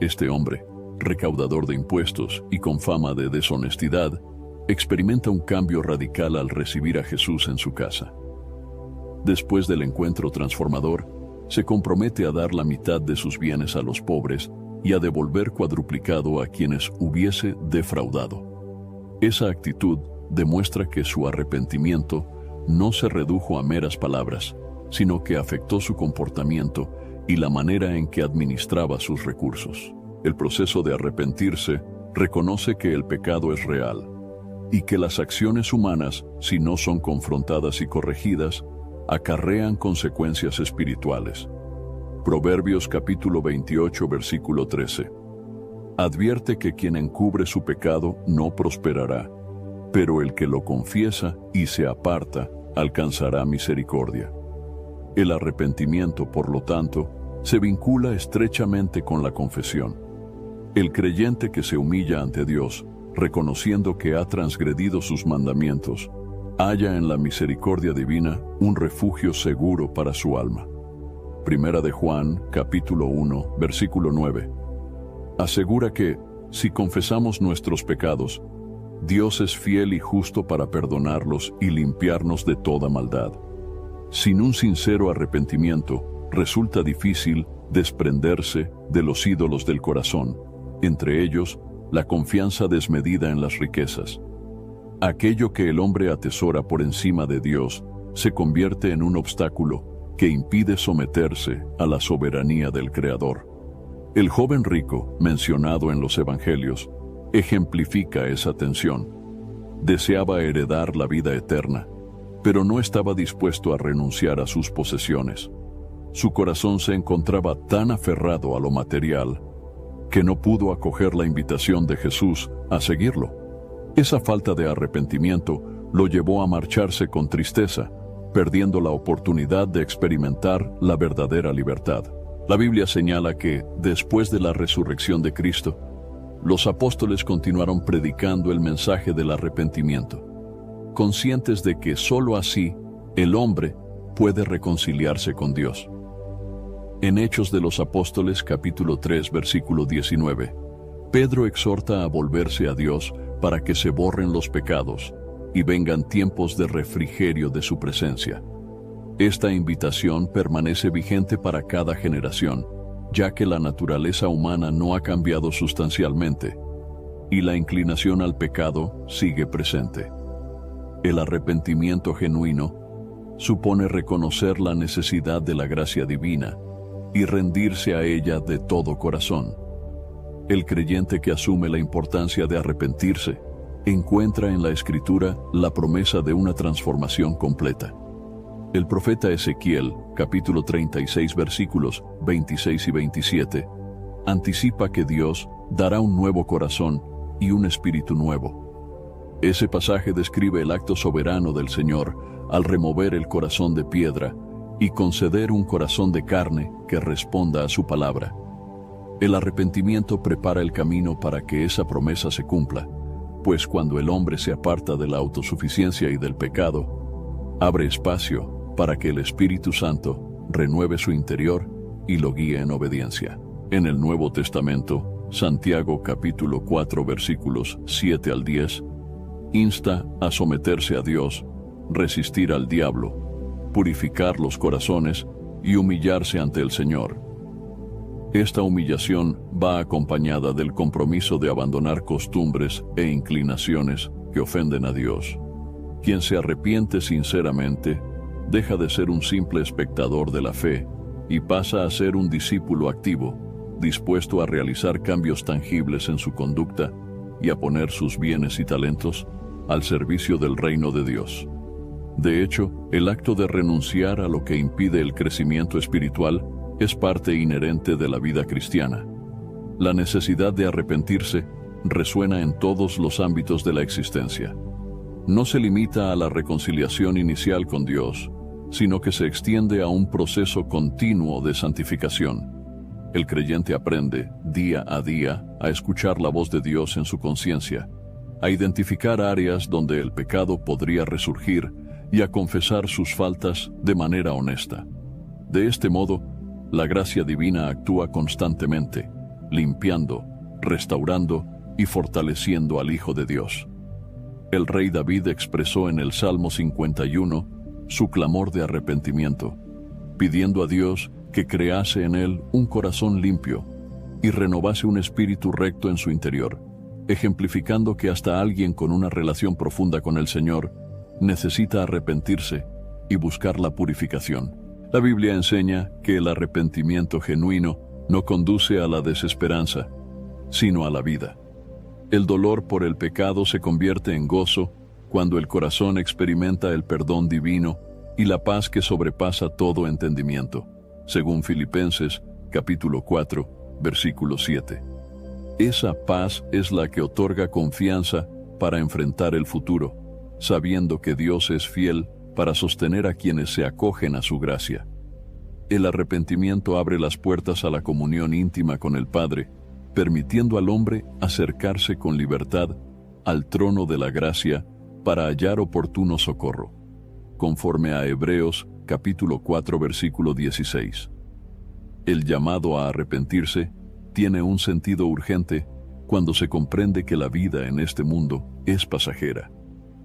Este hombre, recaudador de impuestos y con fama de deshonestidad, experimenta un cambio radical al recibir a Jesús en su casa. Después del encuentro transformador, se compromete a dar la mitad de sus bienes a los pobres y a devolver cuadruplicado a quienes hubiese defraudado. Esa actitud demuestra que su arrepentimiento no se redujo a meras palabras, sino que afectó su comportamiento y la manera en que administraba sus recursos. El proceso de arrepentirse reconoce que el pecado es real y que las acciones humanas, si no son confrontadas y corregidas, acarrean consecuencias espirituales. Proverbios capítulo 28, versículo 13. Advierte que quien encubre su pecado no prosperará, pero el que lo confiesa y se aparta alcanzará misericordia. El arrepentimiento, por lo tanto, se vincula estrechamente con la confesión. El creyente que se humilla ante Dios, reconociendo que ha transgredido sus mandamientos, halla en la misericordia divina un refugio seguro para su alma. Primera de Juan, capítulo 1, versículo 9. Asegura que, si confesamos nuestros pecados, Dios es fiel y justo para perdonarlos y limpiarnos de toda maldad. Sin un sincero arrepentimiento, resulta difícil desprenderse de los ídolos del corazón, entre ellos, la confianza desmedida en las riquezas. Aquello que el hombre atesora por encima de Dios se convierte en un obstáculo que impide someterse a la soberanía del Creador. El joven rico, mencionado en los Evangelios, ejemplifica esa tensión. Deseaba heredar la vida eterna, pero no estaba dispuesto a renunciar a sus posesiones. Su corazón se encontraba tan aferrado a lo material que no pudo acoger la invitación de Jesús a seguirlo. Esa falta de arrepentimiento lo llevó a marcharse con tristeza, perdiendo la oportunidad de experimentar la verdadera libertad. La Biblia señala que, después de la resurrección de Cristo, los apóstoles continuaron predicando el mensaje del arrepentimiento, conscientes de que sólo así el hombre puede reconciliarse con Dios. En Hechos de los Apóstoles, capítulo 3, versículo 19, Pedro exhorta a volverse a Dios para que se borren los pecados y vengan tiempos de refrigerio de su presencia. Esta invitación permanece vigente para cada generación, ya que la naturaleza humana no ha cambiado sustancialmente y la inclinación al pecado sigue presente. El arrepentimiento genuino supone reconocer la necesidad de la gracia divina y rendirse a ella de todo corazón. El creyente que asume la importancia de arrepentirse encuentra en la Escritura la promesa de una transformación completa. El profeta Ezequiel, capítulo 36, versículos 26 y 27, anticipa que Dios dará un nuevo corazón y un espíritu nuevo. Ese pasaje describe el acto soberano del Señor al remover el corazón de piedra y conceder un corazón de carne que responda a su palabra. El arrepentimiento prepara el camino para que esa promesa se cumpla, pues cuando el hombre se aparta de la autosuficiencia y del pecado, abre espacio para que el Espíritu Santo renueve su interior y lo guíe en obediencia. En el Nuevo Testamento, Santiago capítulo 4 versículos 7 al 10, insta a someterse a Dios, resistir al diablo, purificar los corazones y humillarse ante el Señor. Esta humillación va acompañada del compromiso de abandonar costumbres e inclinaciones que ofenden a Dios. Quien se arrepiente sinceramente deja de ser un simple espectador de la fe y pasa a ser un discípulo activo, dispuesto a realizar cambios tangibles en su conducta y a poner sus bienes y talentos al servicio del reino de Dios. De hecho, el acto de renunciar a lo que impide el crecimiento espiritual es parte inherente de la vida cristiana. La necesidad de arrepentirse resuena en todos los ámbitos de la existencia. No se limita a la reconciliación inicial con Dios, sino que se extiende a un proceso continuo de santificación. El creyente aprende, día a día, a escuchar la voz de Dios en su conciencia, a identificar áreas donde el pecado podría resurgir y a confesar sus faltas de manera honesta. De este modo, la gracia divina actúa constantemente, limpiando, restaurando y fortaleciendo al Hijo de Dios. El rey David expresó en el Salmo 51 su clamor de arrepentimiento, pidiendo a Dios que crease en él un corazón limpio y renovase un espíritu recto en su interior, ejemplificando que hasta alguien con una relación profunda con el Señor necesita arrepentirse y buscar la purificación. La Biblia enseña que el arrepentimiento genuino no conduce a la desesperanza, sino a la vida. El dolor por el pecado se convierte en gozo cuando el corazón experimenta el perdón divino y la paz que sobrepasa todo entendimiento, según Filipenses capítulo 4, versículo 7. Esa paz es la que otorga confianza para enfrentar el futuro, sabiendo que Dios es fiel para sostener a quienes se acogen a su gracia. El arrepentimiento abre las puertas a la comunión íntima con el Padre, permitiendo al hombre acercarse con libertad al trono de la gracia para hallar oportuno socorro, conforme a Hebreos capítulo 4 versículo 16. El llamado a arrepentirse tiene un sentido urgente cuando se comprende que la vida en este mundo es pasajera.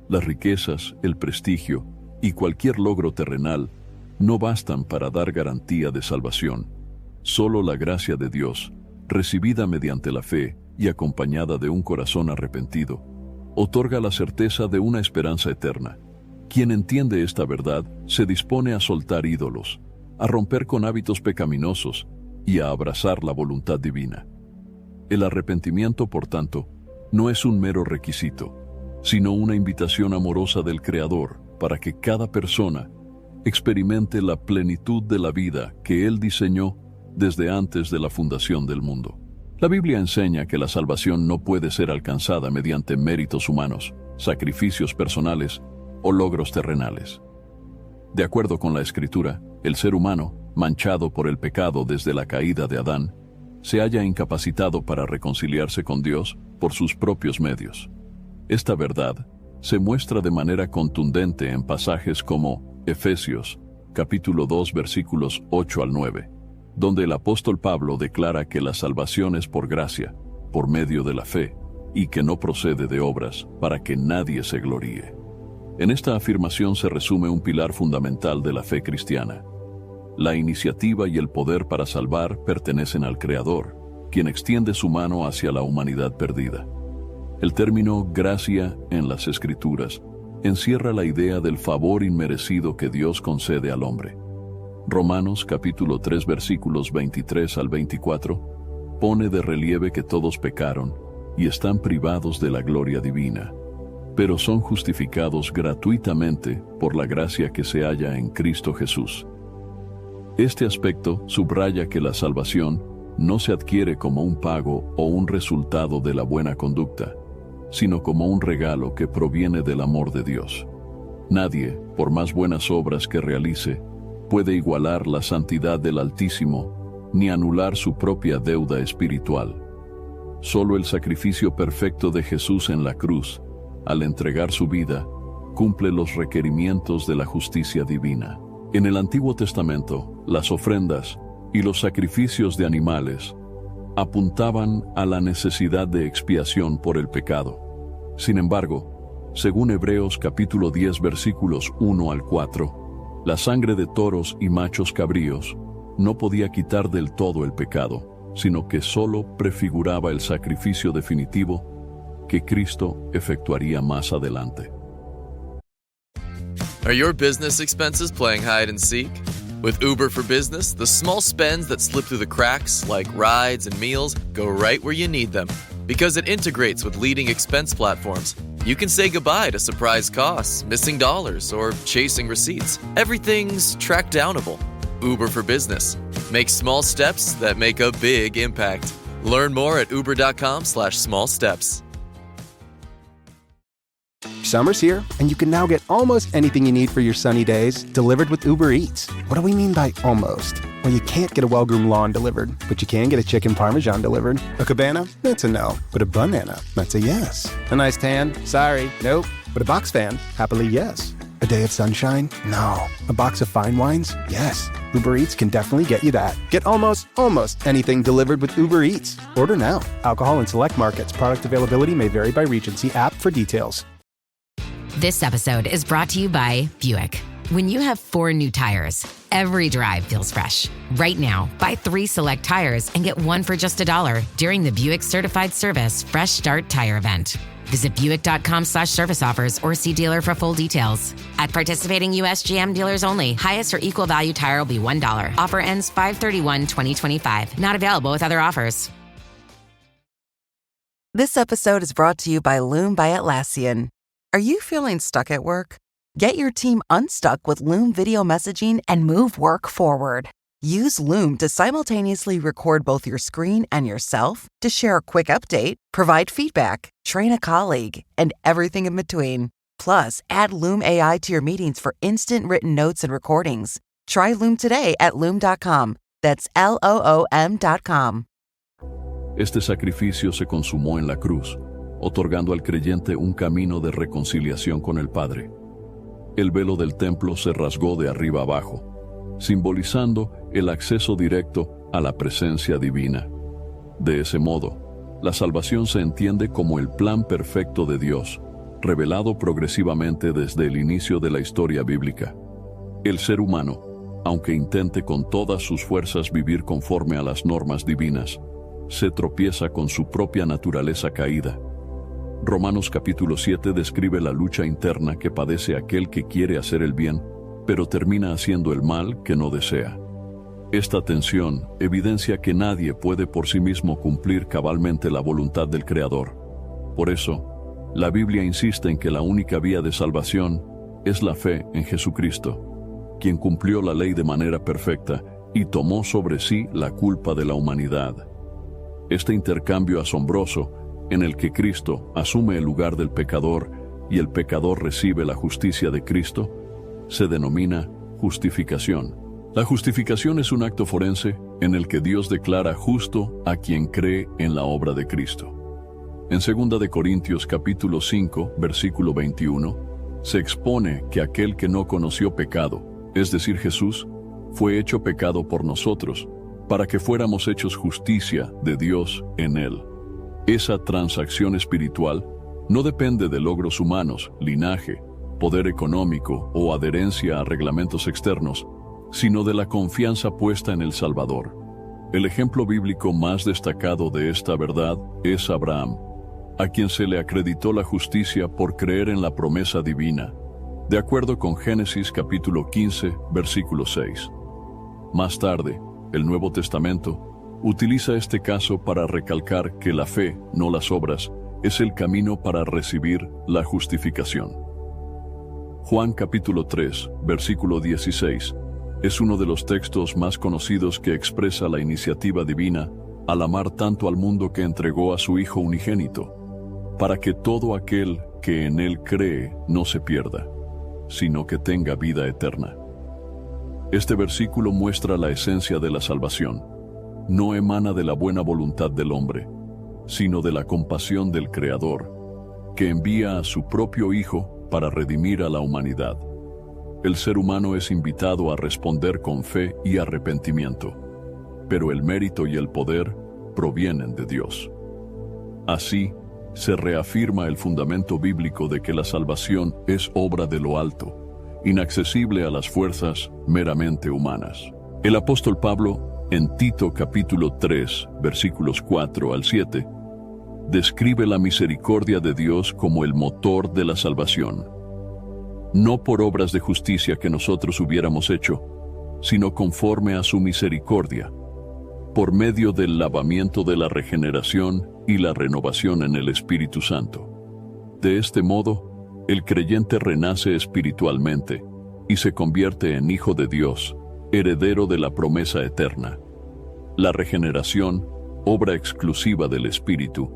Las riquezas, el prestigio y cualquier logro terrenal no bastan para dar garantía de salvación. Solo la gracia de Dios, recibida mediante la fe y acompañada de un corazón arrepentido, otorga la certeza de una esperanza eterna. Quien entiende esta verdad se dispone a soltar ídolos, a romper con hábitos pecaminosos y a abrazar la voluntad divina. El arrepentimiento, por tanto, no es un mero requisito, sino una invitación amorosa del Creador para que cada persona experimente la plenitud de la vida que Él diseñó desde antes de la fundación del mundo. La Biblia enseña que la salvación no puede ser alcanzada mediante méritos humanos, sacrificios personales o logros terrenales. De acuerdo con la Escritura, el ser humano, manchado por el pecado desde la caída de Adán, se halla incapacitado para reconciliarse con Dios por sus propios medios. Esta verdad se muestra de manera contundente en pasajes como Efesios, capítulo 2, versículos 8 al 9, donde el apóstol Pablo declara que la salvación es por gracia, por medio de la fe, y que no procede de obras, para que nadie se gloríe. En esta afirmación se resume un pilar fundamental de la fe cristiana. La iniciativa y el poder para salvar pertenecen al Creador, quien extiende su mano hacia la humanidad perdida. El término gracia en las Escrituras encierra la idea del favor inmerecido que Dios concede al hombre. Romanos capítulo 3 versículos 23 al 24 pone de relieve que todos pecaron y están privados de la gloria divina, pero son justificados gratuitamente por la gracia que se halla en Cristo Jesús. Este aspecto subraya que la salvación no se adquiere como un pago o un resultado de la buena conducta, sino como un regalo que proviene del amor de Dios. Nadie, por más buenas obras que realice, puede igualar la santidad del Altísimo ni anular su propia deuda espiritual. Solo el sacrificio perfecto de Jesús en la cruz, al entregar su vida, cumple los requerimientos de la justicia divina. En el Antiguo Testamento, las ofrendas y los sacrificios de animales apuntaban a la necesidad de expiación por el pecado. Sin embargo, según Hebreos capítulo 10 versículos 1 al 4, la sangre de toros y machos cabríos no podía quitar del todo el pecado, sino que solo prefiguraba el sacrificio definitivo que Cristo efectuaría más adelante.
Are your business expenses playing hide and seek? With Uber for Business, the small spends that slip through the cracks, like rides and meals, go right where you need them. Because it integrates with leading expense platforms, you can say goodbye to surprise costs, missing dollars, or chasing receipts. Everything's track downable. Uber for Business. Make small steps that make a big impact. Learn more at uber.com/small steps.
Summer's here, and you can now get almost anything you need for your sunny days delivered with Uber Eats. What do we mean by almost? Well, you can't get a well-groomed lawn delivered, but you can get a chicken parmesan delivered. A cabana? That's a no. But a banana? That's a yes. A nice tan? Sorry, nope. But a box fan? Happily, yes. A day of sunshine? No. A box of fine wines? Yes. Uber Eats can definitely get you that. Get almost anything delivered with Uber Eats. Order now. Alcohol in select markets. Product availability may vary by region. See app for details.
This episode is brought to you by Buick. When you have 4 new tires, every drive feels fresh. Right now, buy 3 select tires and get 1 for just $1 during the Buick Certified Service Fresh Start Tire Event. Visit Buick.com/service offers or see dealer for full details. At participating U.S. GM dealers only. Highest or equal value tire will be $1. Offer ends 5/31/2025. Not available with other offers.
This episode is brought to you by Loom by Atlassian. Are you feeling stuck at work? Get your team unstuck with Loom video messaging and move work forward. Use Loom to simultaneously record both your screen and yourself to share a quick update, provide feedback, train a colleague, and everything in between. Plus, add Loom AI to your meetings for instant written notes and recordings. Try Loom today at Loom.com. That's LOOM.com.
Este sacrificio se consumó en la cruz, otorgando al creyente un camino de reconciliación con el Padre. El velo del templo se rasgó de arriba abajo, simbolizando el acceso directo a la presencia divina. De ese modo, la salvación se entiende como el plan perfecto de Dios, revelado progresivamente desde el inicio de la historia bíblica. El ser humano, aunque intente con todas sus fuerzas vivir conforme a las normas divinas, se tropieza con su propia naturaleza caída. Romanos capítulo 7 describe la lucha interna que padece aquel que quiere hacer el bien, pero termina haciendo el mal que no desea. Esta tensión evidencia que nadie puede por sí mismo cumplir cabalmente la voluntad del Creador. Por eso, la Biblia insiste en que la única vía de salvación es la fe en Jesucristo, quien cumplió la ley de manera perfecta y tomó sobre sí la culpa de la humanidad. Este intercambio asombroso, en el que Cristo asume el lugar del pecador y el pecador recibe la justicia de Cristo, se denomina justificación. La justificación es un acto forense en el que Dios declara justo a quien cree en la obra de Cristo. En 2 de Corintios capítulo 5, versículo 21, se expone que aquel que no conoció pecado, es decir, Jesús, fue hecho pecado por nosotros, para que fuéramos hechos justicia de Dios en él. Esa transacción espiritual no depende de logros humanos, linaje, poder económico o adherencia a reglamentos externos, sino de la confianza puesta en el Salvador. El ejemplo bíblico más destacado de esta verdad es Abraham, a quien se le acreditó la justicia por creer en la promesa divina, de acuerdo con Génesis capítulo 15, versículo 6. Más tarde, el Nuevo Testamento utiliza este caso para recalcar que la fe, no las obras, es el camino para recibir la justificación. Juan capítulo 3, versículo 16, es uno de los textos más conocidos que expresa la iniciativa divina al amar tanto al mundo que entregó a su Hijo unigénito, para que todo aquel que en él cree no se pierda, sino que tenga vida eterna. Este versículo muestra la esencia de la salvación. No emana de la buena voluntad del hombre, sino de la compasión del Creador, que envía a su propio Hijo para redimir a la humanidad. El ser humano es invitado a responder con fe y arrepentimiento, pero el mérito y el poder provienen de Dios. Así, se reafirma el fundamento bíblico de que la salvación es obra de lo alto, inaccesible a las fuerzas meramente humanas. El apóstol Pablo, en Tito capítulo 3, versículos 4 al 7, describe la misericordia de Dios como el motor de la salvación. No por obras de justicia que nosotros hubiéramos hecho, sino conforme a su misericordia, por medio del lavamiento de la regeneración y la renovación en el Espíritu Santo. De este modo, el creyente renace espiritualmente y se convierte en hijo de Dios, heredero de la promesa eterna. La regeneración, obra exclusiva del Espíritu,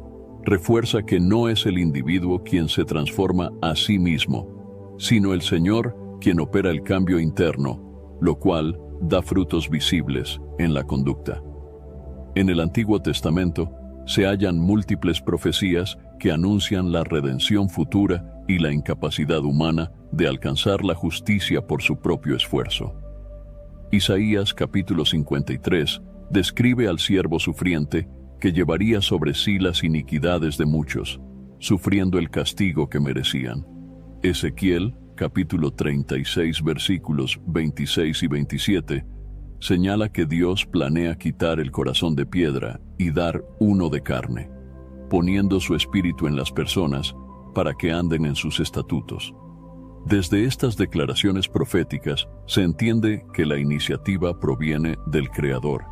refuerza que no es el individuo quien se transforma a sí mismo, sino el Señor quien opera el cambio interno, lo cual da frutos visibles en la conducta. En el Antiguo Testamento se hallan múltiples profecías que anuncian la redención futura y la incapacidad humana de alcanzar la justicia por su propio esfuerzo. Isaías capítulo 53 describe al siervo sufriente que llevaría sobre sí las iniquidades de muchos, sufriendo el castigo que merecían. Ezequiel capítulo 36 versículos 26 y 27 señala que Dios planea quitar el corazón de piedra y dar uno de carne, poniendo su espíritu en las personas para que anden en sus estatutos. Desde estas declaraciones proféticas se entiende que la iniciativa proviene del Creador,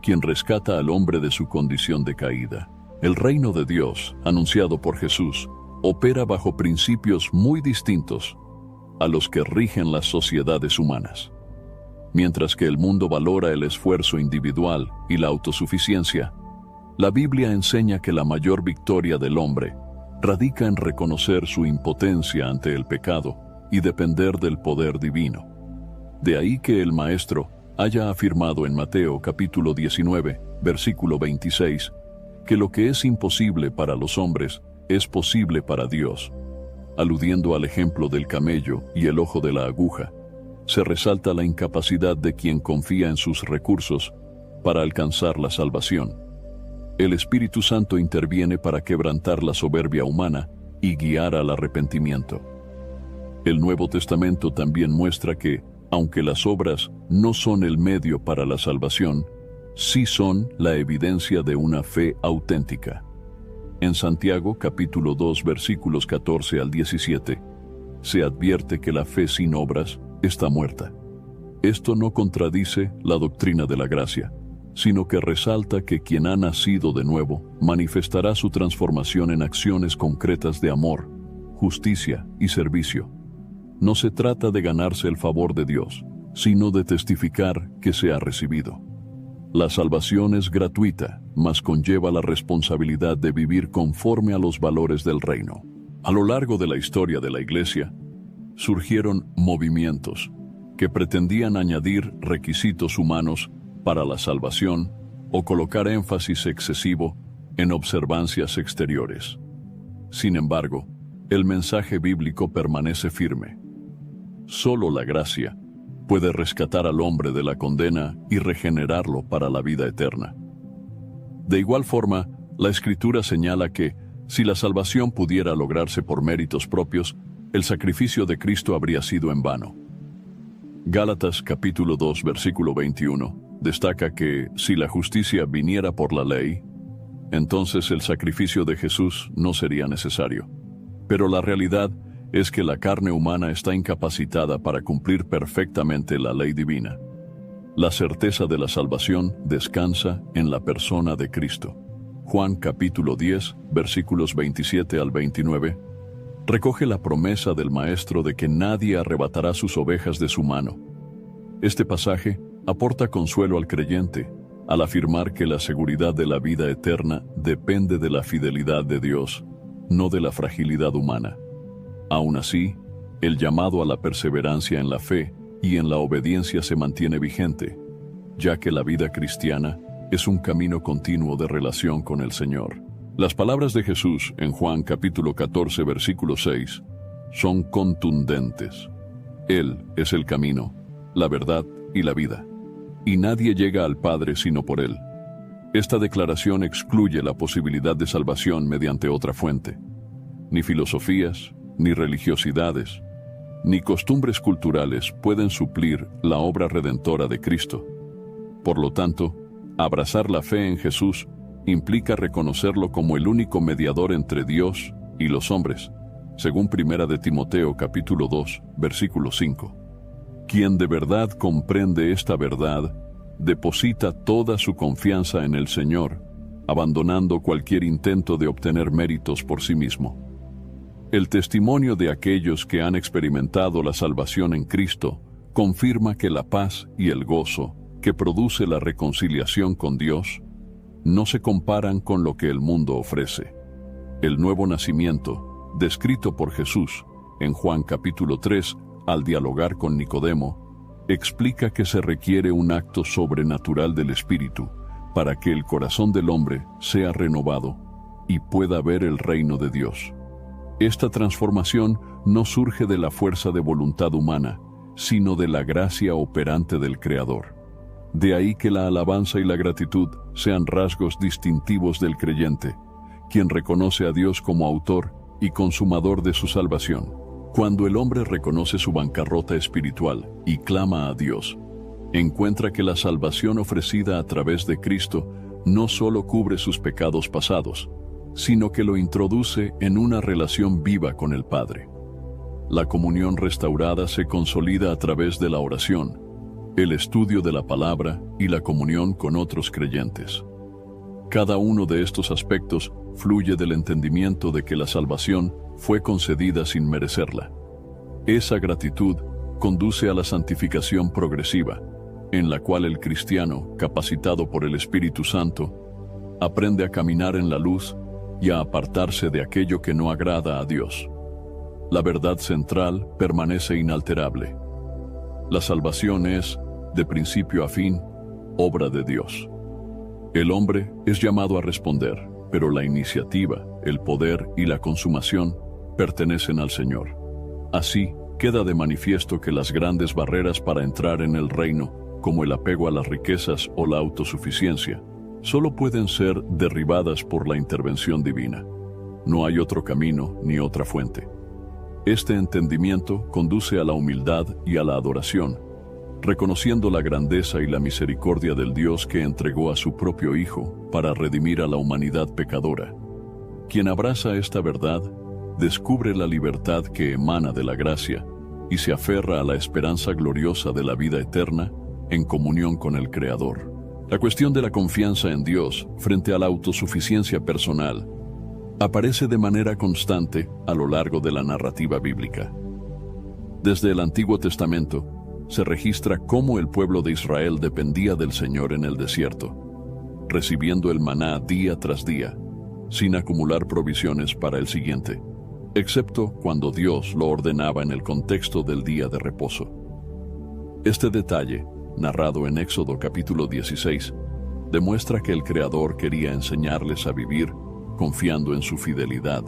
quien rescata al hombre de su condición de caída. El reino de Dios, anunciado por Jesús, opera bajo principios muy distintos a los que rigen las sociedades humanas. Mientras que el mundo valora el esfuerzo individual y la autosuficiencia, la Biblia enseña que la mayor victoria del hombre radica en reconocer su impotencia ante el pecado y depender del poder divino. De ahí que el Maestro haya afirmado en Mateo capítulo 19, versículo 26, que lo que es imposible para los hombres es posible para Dios. Aludiendo al ejemplo del camello y el ojo de la aguja, se resalta la incapacidad de quien confía en sus recursos para alcanzar la salvación. El Espíritu Santo interviene para quebrantar la soberbia humana y guiar al arrepentimiento. El Nuevo Testamento también muestra que, aunque las obras no son el medio para la salvación, sí son la evidencia de una fe auténtica. En Santiago capítulo 2 versículos 14 al 17, se advierte que la fe sin obras está muerta. Esto no contradice la doctrina de la gracia, sino que resalta que quien ha nacido de nuevo manifestará su transformación en acciones concretas de amor, justicia y servicio. No se trata de ganarse el favor de Dios, sino de testificar que se ha recibido. La salvación es gratuita, mas conlleva la responsabilidad de vivir conforme a los valores del reino. A lo largo de la historia de la Iglesia, surgieron movimientos que pretendían añadir requisitos humanos para la salvación o colocar énfasis excesivo en observancias exteriores. Sin embargo, el mensaje bíblico permanece firme. Solo la gracia puede rescatar al hombre de la condena y regenerarlo para la vida eterna. De igual forma, la Escritura señala que, si la salvación pudiera lograrse por méritos propios, el sacrificio de Cristo habría sido en vano. Gálatas capítulo 2 versículo 21 destaca que, si la justicia viniera por la ley, entonces el sacrificio de Jesús no sería necesario. Pero la realidad es que la carne humana está incapacitada para cumplir perfectamente la ley divina. La certeza de la salvación descansa en la persona de Cristo. Juan capítulo 10, versículos 27 al 29, recoge la promesa del Maestro de que nadie arrebatará sus ovejas de su mano. Este pasaje aporta consuelo al creyente al afirmar que la seguridad de la vida eterna depende de la fidelidad de Dios, no de la fragilidad humana. Aún así, el llamado a la perseverancia en la fe y en la obediencia se mantiene vigente, ya que la vida cristiana es un camino continuo de relación con el Señor. Las palabras de Jesús en Juan capítulo 14 versículo 6 son contundentes. Él es el camino, la verdad y la vida, y nadie llega al Padre sino por Él. Esta declaración excluye la posibilidad de salvación mediante otra fuente. Ni filosofías, ni religiosidades, ni costumbres culturales pueden suplir la obra redentora de Cristo. Por lo tanto, abrazar la fe en Jesús implica reconocerlo como el único mediador entre Dios y los hombres, según 1 de Timoteo capítulo 2, versículo 5. Quien de verdad comprende esta verdad, deposita toda su confianza en el Señor, abandonando cualquier intento de obtener méritos por sí mismo. El testimonio de aquellos que han experimentado la salvación en Cristo confirma que la paz y el gozo que produce la reconciliación con Dios no se comparan con lo que el mundo ofrece. El nuevo nacimiento, descrito por Jesús en Juan capítulo 3, al dialogar con Nicodemo, explica que se requiere un acto sobrenatural del Espíritu para que el corazón del hombre sea renovado y pueda ver el reino de Dios. Esta transformación no surge de la fuerza de voluntad humana, sino de la gracia operante del Creador. De ahí que la alabanza y la gratitud sean rasgos distintivos del creyente, quien reconoce a Dios como autor y consumador de su salvación. Cuando el hombre reconoce su bancarrota espiritual y clama a Dios, encuentra que la salvación ofrecida a través de Cristo no solo cubre sus pecados pasados, sino que lo introduce en una relación viva con el Padre. La comunión restaurada se consolida a través de la oración, el estudio de la palabra y la comunión con otros creyentes. Cada uno de estos aspectos fluye del entendimiento de que la salvación fue concedida sin merecerla. Esa gratitud conduce a la santificación progresiva, en la cual el cristiano, capacitado por el Espíritu Santo, aprende a caminar en la luz y a apartarse de aquello que no agrada a Dios. La verdad central permanece inalterable. La salvación es, de principio a fin, obra de Dios. El hombre es llamado a responder, pero la iniciativa, el poder y la consumación pertenecen al Señor. Así, queda de manifiesto que las grandes barreras para entrar en el reino, como el apego a las riquezas o la autosuficiencia, solo pueden ser derribadas por la intervención divina. No hay otro camino ni otra fuente. Este entendimiento conduce a la humildad y a la adoración, reconociendo la grandeza y la misericordia del Dios que entregó a su propio Hijo para redimir a la humanidad pecadora. Quien abraza esta verdad, descubre la libertad que emana de la gracia y se aferra a la esperanza gloriosa de la vida eterna en comunión con el Creador. La cuestión de la confianza en Dios frente a la autosuficiencia personal aparece de manera constante a lo largo de la narrativa bíblica. Desde el Antiguo Testamento se registra cómo el pueblo de Israel dependía del Señor en el desierto, recibiendo el maná día tras día, sin acumular provisiones para el siguiente, excepto cuando Dios lo ordenaba en el contexto del día de reposo. Este detalle, narrado en Éxodo capítulo 16, demuestra que el Creador quería enseñarles a vivir confiando en su fidelidad,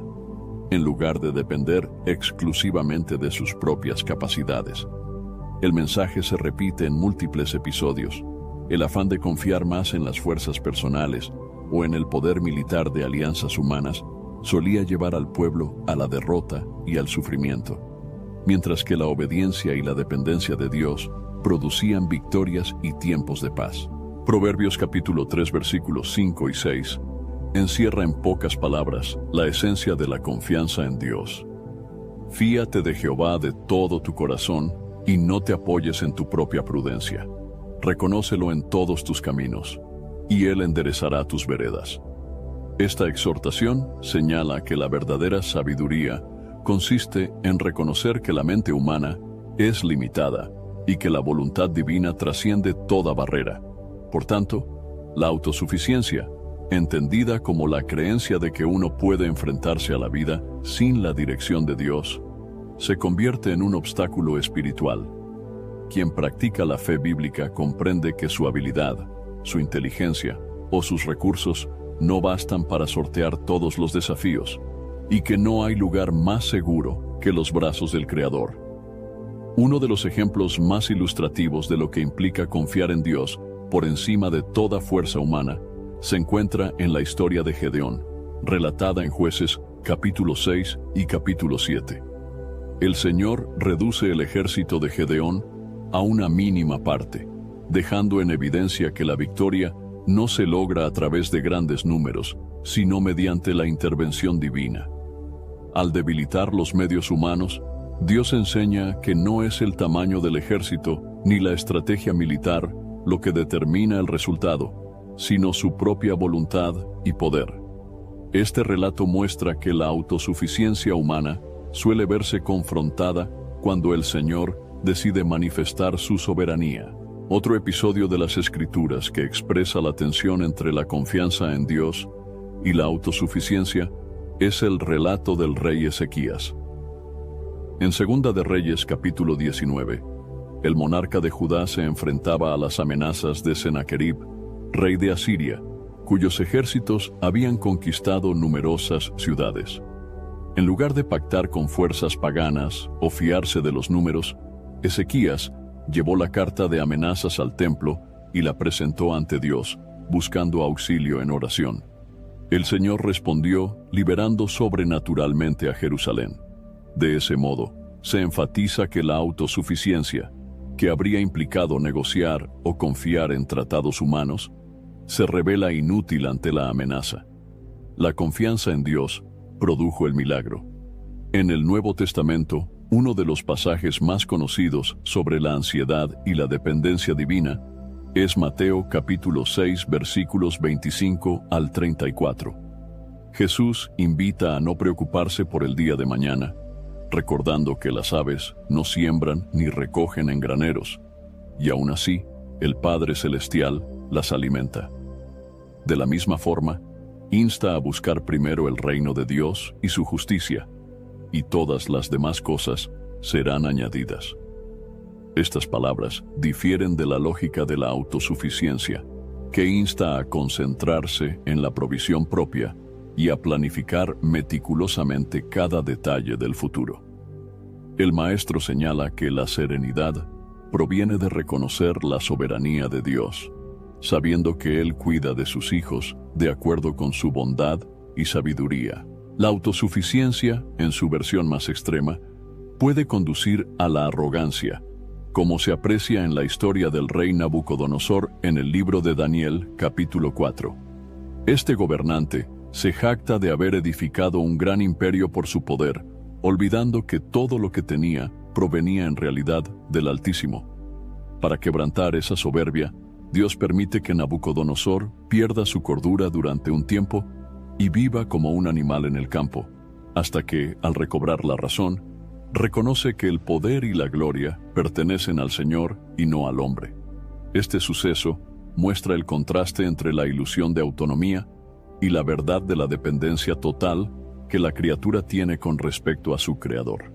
en lugar de depender exclusivamente de sus propias capacidades. El mensaje se repite en múltiples episodios. El afán de confiar más en las fuerzas personales o en el poder militar de alianzas humanas solía llevar al pueblo a la derrota y al sufrimiento, mientras que la obediencia y la dependencia de Dios producían victorias y tiempos de paz. Proverbios capítulo 3 versículos 5 y 6 encierra en pocas palabras la esencia de la confianza en Dios. Fíate de Jehová de todo tu corazón y no te apoyes en tu propia prudencia. Reconócelo en todos tus caminos, y Él enderezará tus veredas. Esta exhortación señala que la verdadera sabiduría consiste en reconocer que la mente humana es limitada y que la voluntad divina trasciende toda barrera. Por tanto, la autosuficiencia, entendida como la creencia de que uno puede enfrentarse a la vida sin la dirección de Dios, se convierte en un obstáculo espiritual. Quien practica la fe bíblica comprende que su habilidad, su inteligencia o sus recursos no bastan para sortear todos los desafíos, y que no hay lugar más seguro que los brazos del Creador. Uno de los ejemplos más ilustrativos de lo que implica confiar en Dios por encima de toda fuerza humana se encuentra en la historia de Gedeón, relatada en Jueces capítulo 6 y capítulo 7. El Señor reduce el ejército de Gedeón a una mínima parte, dejando en evidencia que la victoria no se logra a través de grandes números, sino mediante la intervención divina. Al debilitar los medios humanos, Dios enseña que no es el tamaño del ejército ni la estrategia militar lo que determina el resultado, sino su propia voluntad y poder. Este relato muestra que la autosuficiencia humana suele verse confrontada cuando el Señor decide manifestar su soberanía. Otro episodio de las Escrituras que expresa la tensión entre la confianza en Dios y la autosuficiencia es el relato del rey Ezequías. En Segunda de Reyes capítulo 19, el monarca de Judá se enfrentaba a las amenazas de Sennacherib, rey de Asiria, cuyos ejércitos habían conquistado numerosas ciudades. En lugar de pactar con fuerzas paganas o fiarse de los números, Ezequías llevó la carta de amenazas al templo y la presentó ante Dios, buscando auxilio en oración. El Señor respondió, liberando sobrenaturalmente a Jerusalén. De ese modo, se enfatiza que la autosuficiencia, que habría implicado negociar o confiar en tratados humanos, se revela inútil ante la amenaza. La confianza en Dios produjo el milagro. En el Nuevo Testamento, uno de los pasajes más conocidos sobre la ansiedad y la dependencia divina es Mateo capítulo 6 versículos 25 al 34. Jesús invita a no preocuparse por el día de mañana, recordando que las aves no siembran ni recogen en graneros, y aún así, el Padre Celestial las alimenta. De la misma forma, insta a buscar primero el reino de Dios y su justicia, y todas las demás cosas serán añadidas. Estas palabras difieren de la lógica de la autosuficiencia, que insta a concentrarse en la provisión propia y a planificar meticulosamente cada detalle del futuro. El maestro señala que la serenidad proviene de reconocer la soberanía de Dios, sabiendo que Él cuida de sus hijos de acuerdo con su bondad y sabiduría. La autosuficiencia, en su versión más extrema, puede conducir a la arrogancia, como se aprecia en la historia del rey Nabucodonosor en el libro de Daniel, capítulo 4. Este gobernante se jacta de haber edificado un gran imperio por su poder, olvidando que todo lo que tenía provenía en realidad del Altísimo. Para quebrantar esa soberbia, Dios permite que Nabucodonosor pierda su cordura durante un tiempo y viva como un animal en el campo, hasta que, al recobrar la razón, reconoce que el poder y la gloria pertenecen al Señor y no al hombre. Este suceso muestra el contraste entre la ilusión de autonomía y la verdad de la dependencia total que la criatura tiene con respecto a su Creador.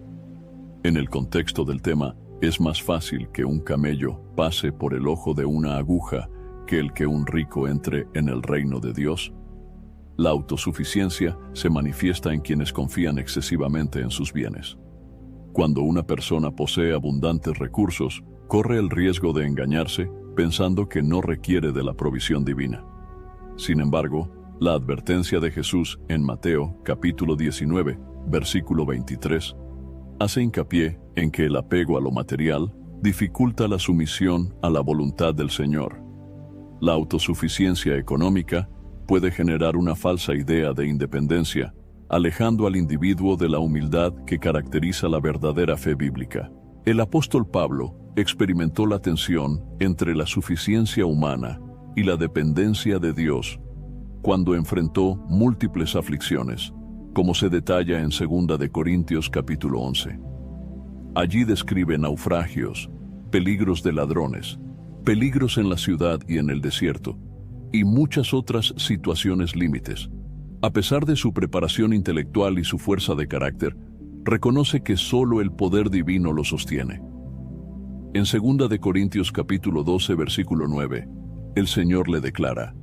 En el contexto del tema, es más fácil que un camello pase por el ojo de una aguja que el que un rico entre en el reino de Dios. La autosuficiencia se manifiesta en quienes confían excesivamente en sus bienes. Cuando una persona posee abundantes recursos, corre el riesgo de engañarse pensando que no requiere de la provisión divina. Sin embargo, la advertencia de Jesús en Mateo capítulo 19, versículo 23, hace hincapié en que el apego a lo material dificulta la sumisión a la voluntad del Señor. La autosuficiencia económica puede generar una falsa idea de independencia, alejando al individuo de la humildad que caracteriza la verdadera fe bíblica. El apóstol Pablo experimentó la tensión entre la suficiencia humana y la dependencia de Dios cuando enfrentó múltiples aflicciones, como se detalla en 2 de Corintios capítulo 11. Allí describe naufragios, peligros de ladrones, peligros en la ciudad y en el desierto, y muchas otras situaciones límites. A pesar de su preparación intelectual y su fuerza de carácter, reconoce que solo el poder divino lo sostiene. En 2 de Corintios capítulo 12, versículo 9, el Señor le declara: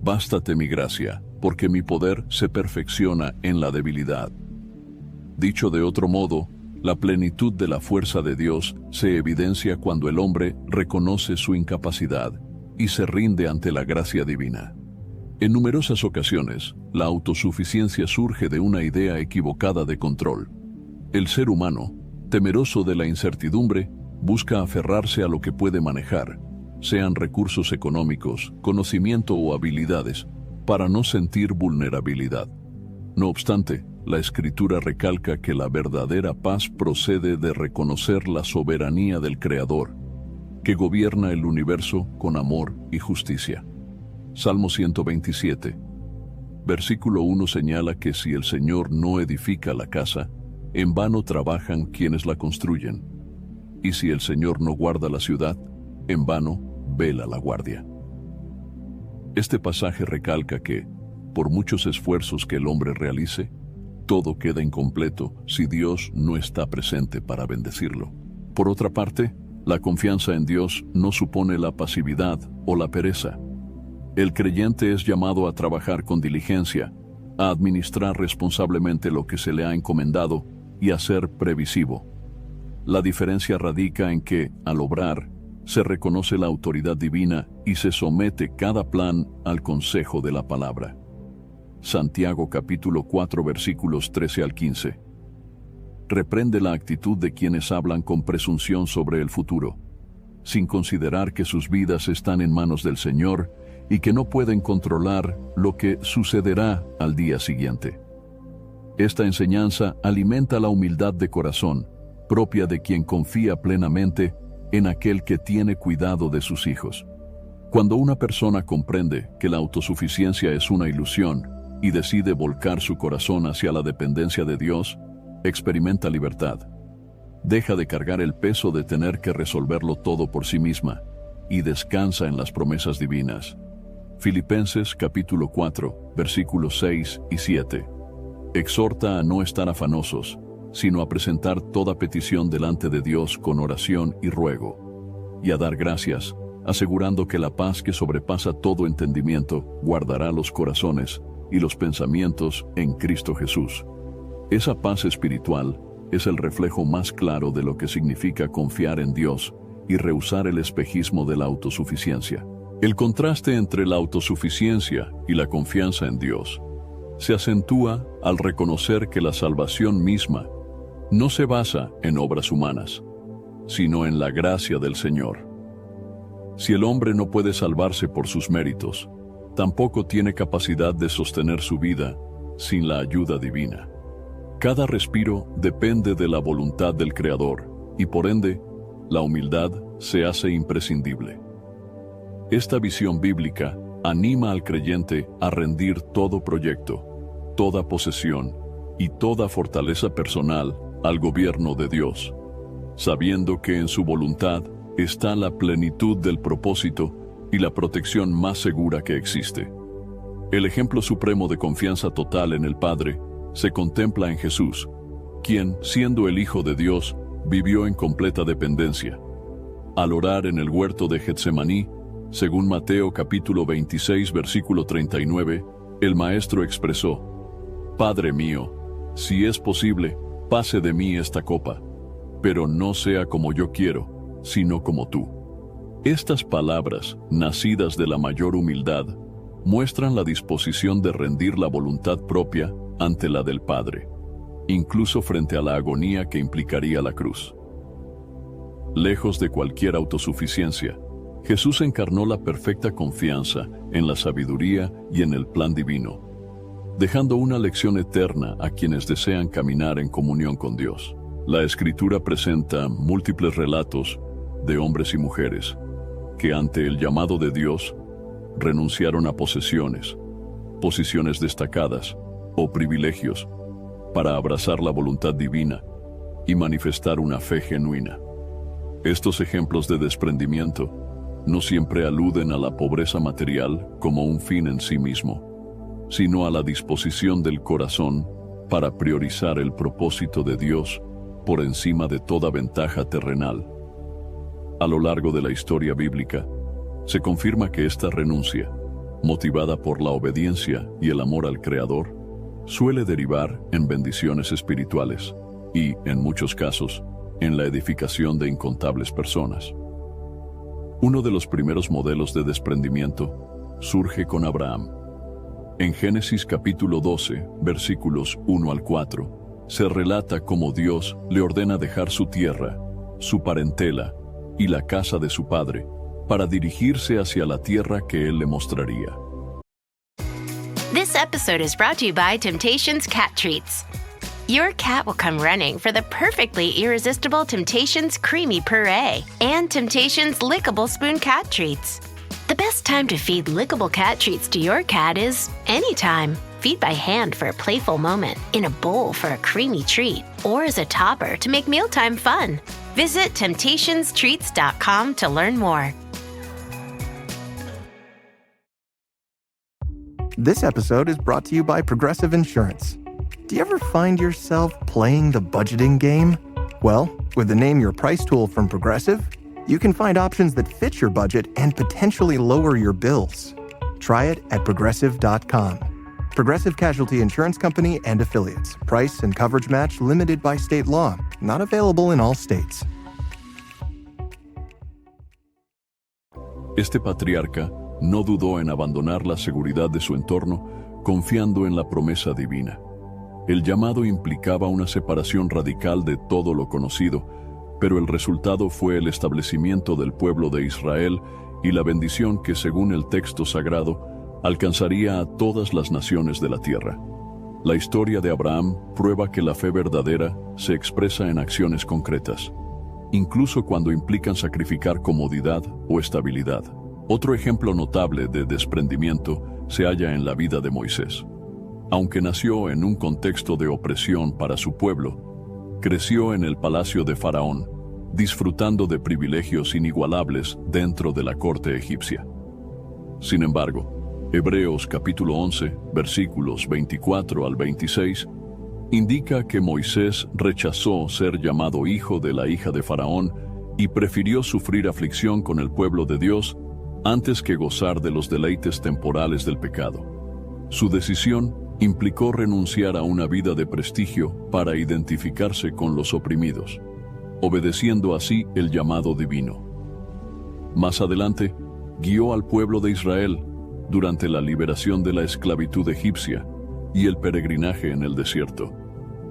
«Bástate mi gracia, porque mi poder se perfecciona en la debilidad». Dicho de otro modo, la plenitud de la fuerza de Dios se evidencia cuando el hombre reconoce su incapacidad y se rinde ante la gracia divina. En numerosas ocasiones, la autosuficiencia surge de una idea equivocada de control. El ser humano, temeroso de la incertidumbre, busca aferrarse a lo que puede manejar, sean recursos económicos, conocimiento o habilidades, para no sentir vulnerabilidad. No obstante, la Escritura recalca que la verdadera paz procede de reconocer la soberanía del Creador, que gobierna el universo con amor y justicia. Salmo 127, versículo 1 señala que si el Señor no edifica la casa, en vano trabajan quienes la construyen. Y si el Señor no guarda la ciudad, en vano vela la guardia. Este pasaje recalca que, por muchos esfuerzos que el hombre realice, todo queda incompleto si Dios no está presente para bendecirlo. Por otra parte, la confianza en Dios no supone la pasividad o la pereza. El creyente es llamado a trabajar con diligencia, a administrar responsablemente lo que se le ha encomendado y a ser previsivo. La diferencia radica en que, al obrar, se reconoce la autoridad divina y se somete cada plan al consejo de la palabra. Santiago capítulo 4 versículos 13 al 15. Reprende la actitud de quienes hablan con presunción sobre el futuro, sin considerar que sus vidas están en manos del Señor y que no pueden controlar lo que sucederá al día siguiente. Esta enseñanza alimenta la humildad de corazón, propia de quien confía plenamente en aquel que tiene cuidado de sus hijos. Cuando una persona comprende que la autosuficiencia es una ilusión y decide volcar su corazón hacia la dependencia de Dios, experimenta libertad. Deja de cargar el peso de tener que resolverlo todo por sí misma y descansa en las promesas divinas. Filipenses capítulo 4, versículos 6 y 7. Exhorta a no estar afanosos, sino a presentar toda petición delante de Dios con oración y ruego, y a dar gracias, asegurando que la paz que sobrepasa todo entendimiento guardará los corazones y los pensamientos en Cristo Jesús. Esa paz espiritual es el reflejo más claro de lo que significa confiar en Dios y rehusar el espejismo de la autosuficiencia. El contraste entre la autosuficiencia y la confianza en Dios se acentúa al reconocer que la salvación misma no se basa en obras humanas, sino en la gracia del Señor. Si el hombre no puede salvarse por sus méritos, tampoco tiene capacidad de sostener su vida sin la ayuda divina. Cada respiro depende de la voluntad del Creador y por ende, la humildad se hace imprescindible. Esta visión bíblica anima al creyente a rendir todo proyecto, toda posesión y toda fortaleza personal al gobierno de Dios, sabiendo que en su voluntad está la plenitud del propósito y la protección más segura que existe. El ejemplo supremo de confianza total en el Padre se contempla en Jesús, quien, siendo el Hijo de Dios, vivió en completa dependencia. Al orar en el huerto de Getsemaní, según Mateo capítulo 26 versículo 39, el Maestro expresó: Padre mío, si es posible, pase de mí esta copa, pero no sea como yo quiero, sino como tú. Estas palabras, nacidas de la mayor humildad, muestran la disposición de rendir la voluntad propia ante la del Padre, incluso frente a la agonía que implicaría la cruz. Lejos de cualquier autosuficiencia, Jesús encarnó la perfecta confianza en la sabiduría y en el plan divino, dejando una lección eterna a quienes desean caminar en comunión con Dios. La Escritura presenta múltiples relatos de hombres y mujeres que ante el llamado de Dios renunciaron a posesiones, posiciones destacadas o privilegios para abrazar la voluntad divina y manifestar una fe genuina. Estos ejemplos de desprendimiento no siempre aluden a la pobreza material como un fin en sí mismo, sino a la disposición del corazón para priorizar el propósito de Dios por encima de toda ventaja terrenal. A lo largo de la historia bíblica, se confirma que esta renuncia, motivada por la obediencia y el amor al Creador, suele derivar en bendiciones espirituales y, en muchos casos, en la edificación de incontables personas. Uno de los primeros modelos de desprendimiento surge con Abraham. En Génesis capítulo 12, versículos 1 al 4, se relata cómo Dios le ordena dejar su tierra, su parentela y la casa de su padre para dirigirse hacia la tierra que él le mostraría.
This episode is brought to you by Temptations Cat Treats. Your cat will come running for the perfectly irresistible Temptations Creamy Puree and Temptations Lickable Spoon Cat Treats. The best time to feed lickable cat treats to your cat is anytime. Feed by hand for a playful moment, in a bowl for a creamy treat, or as a topper to make mealtime fun. Visit TemptationsTreats.com to learn more.
This episode is brought to you by Progressive Insurance. Do you ever find yourself playing the budgeting game? Well, with the Name Your Price tool from Progressive, you can find options that fit your budget and potentially lower your bills. Try it at Progressive.com. Progressive Casualty Insurance Company and Affiliates. Price and coverage match limited by state law. Not available in all states.
Este patriarca no dudó en abandonar la seguridad de su entorno, confiando en la promesa divina. El llamado implicaba una separación radical de todo lo conocido, pero el resultado fue el establecimiento del pueblo de Israel y la bendición que, según el texto sagrado, alcanzaría a todas las naciones de la tierra. La historia de Abraham prueba que la fe verdadera se expresa en acciones concretas, incluso cuando implican sacrificar comodidad o estabilidad. Otro ejemplo notable de desprendimiento se halla en la vida de Moisés. Aunque nació en un contexto de opresión para su pueblo, creció en el palacio de Faraón, disfrutando de privilegios inigualables dentro de la corte egipcia. Sin embargo, Hebreos capítulo 11, versículos 24 al 26, indica que Moisés rechazó ser llamado hijo de la hija de Faraón y prefirió sufrir aflicción con el pueblo de Dios antes que gozar de los deleites temporales del pecado. Su decisión implicó renunciar a una vida de prestigio para identificarse con los oprimidos, obedeciendo así el llamado divino. Más adelante, guió al pueblo de Israel durante la liberación de la esclavitud egipcia y el peregrinaje en el desierto,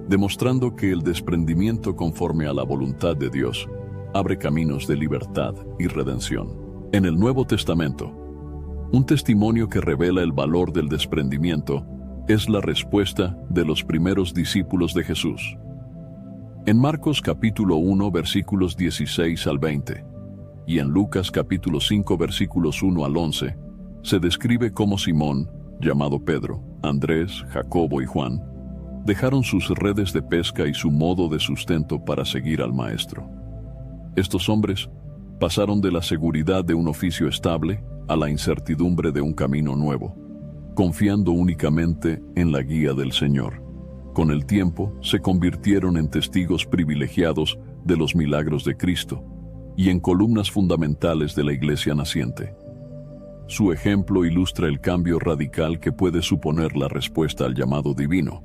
demostrando que el desprendimiento conforme a la voluntad de Dios abre caminos de libertad y redención. En el Nuevo Testamento, un testimonio que revela el valor del desprendimiento es la respuesta de los primeros discípulos de Jesús. En Marcos capítulo 1 versículos 16 al 20 y en Lucas capítulo 5 versículos 1 al 11 se describe cómo Simón, llamado Pedro, Andrés, Jacobo y Juan, dejaron sus redes de pesca y su modo de sustento para seguir al Maestro. Estos hombres pasaron de la seguridad de un oficio estable a la incertidumbre de un camino nuevo, confiando únicamente en la guía del Señor. Con el tiempo, se convirtieron en testigos privilegiados de los milagros de Cristo y en columnas fundamentales de la Iglesia naciente. Su ejemplo ilustra el cambio radical que puede suponer la respuesta al llamado divino,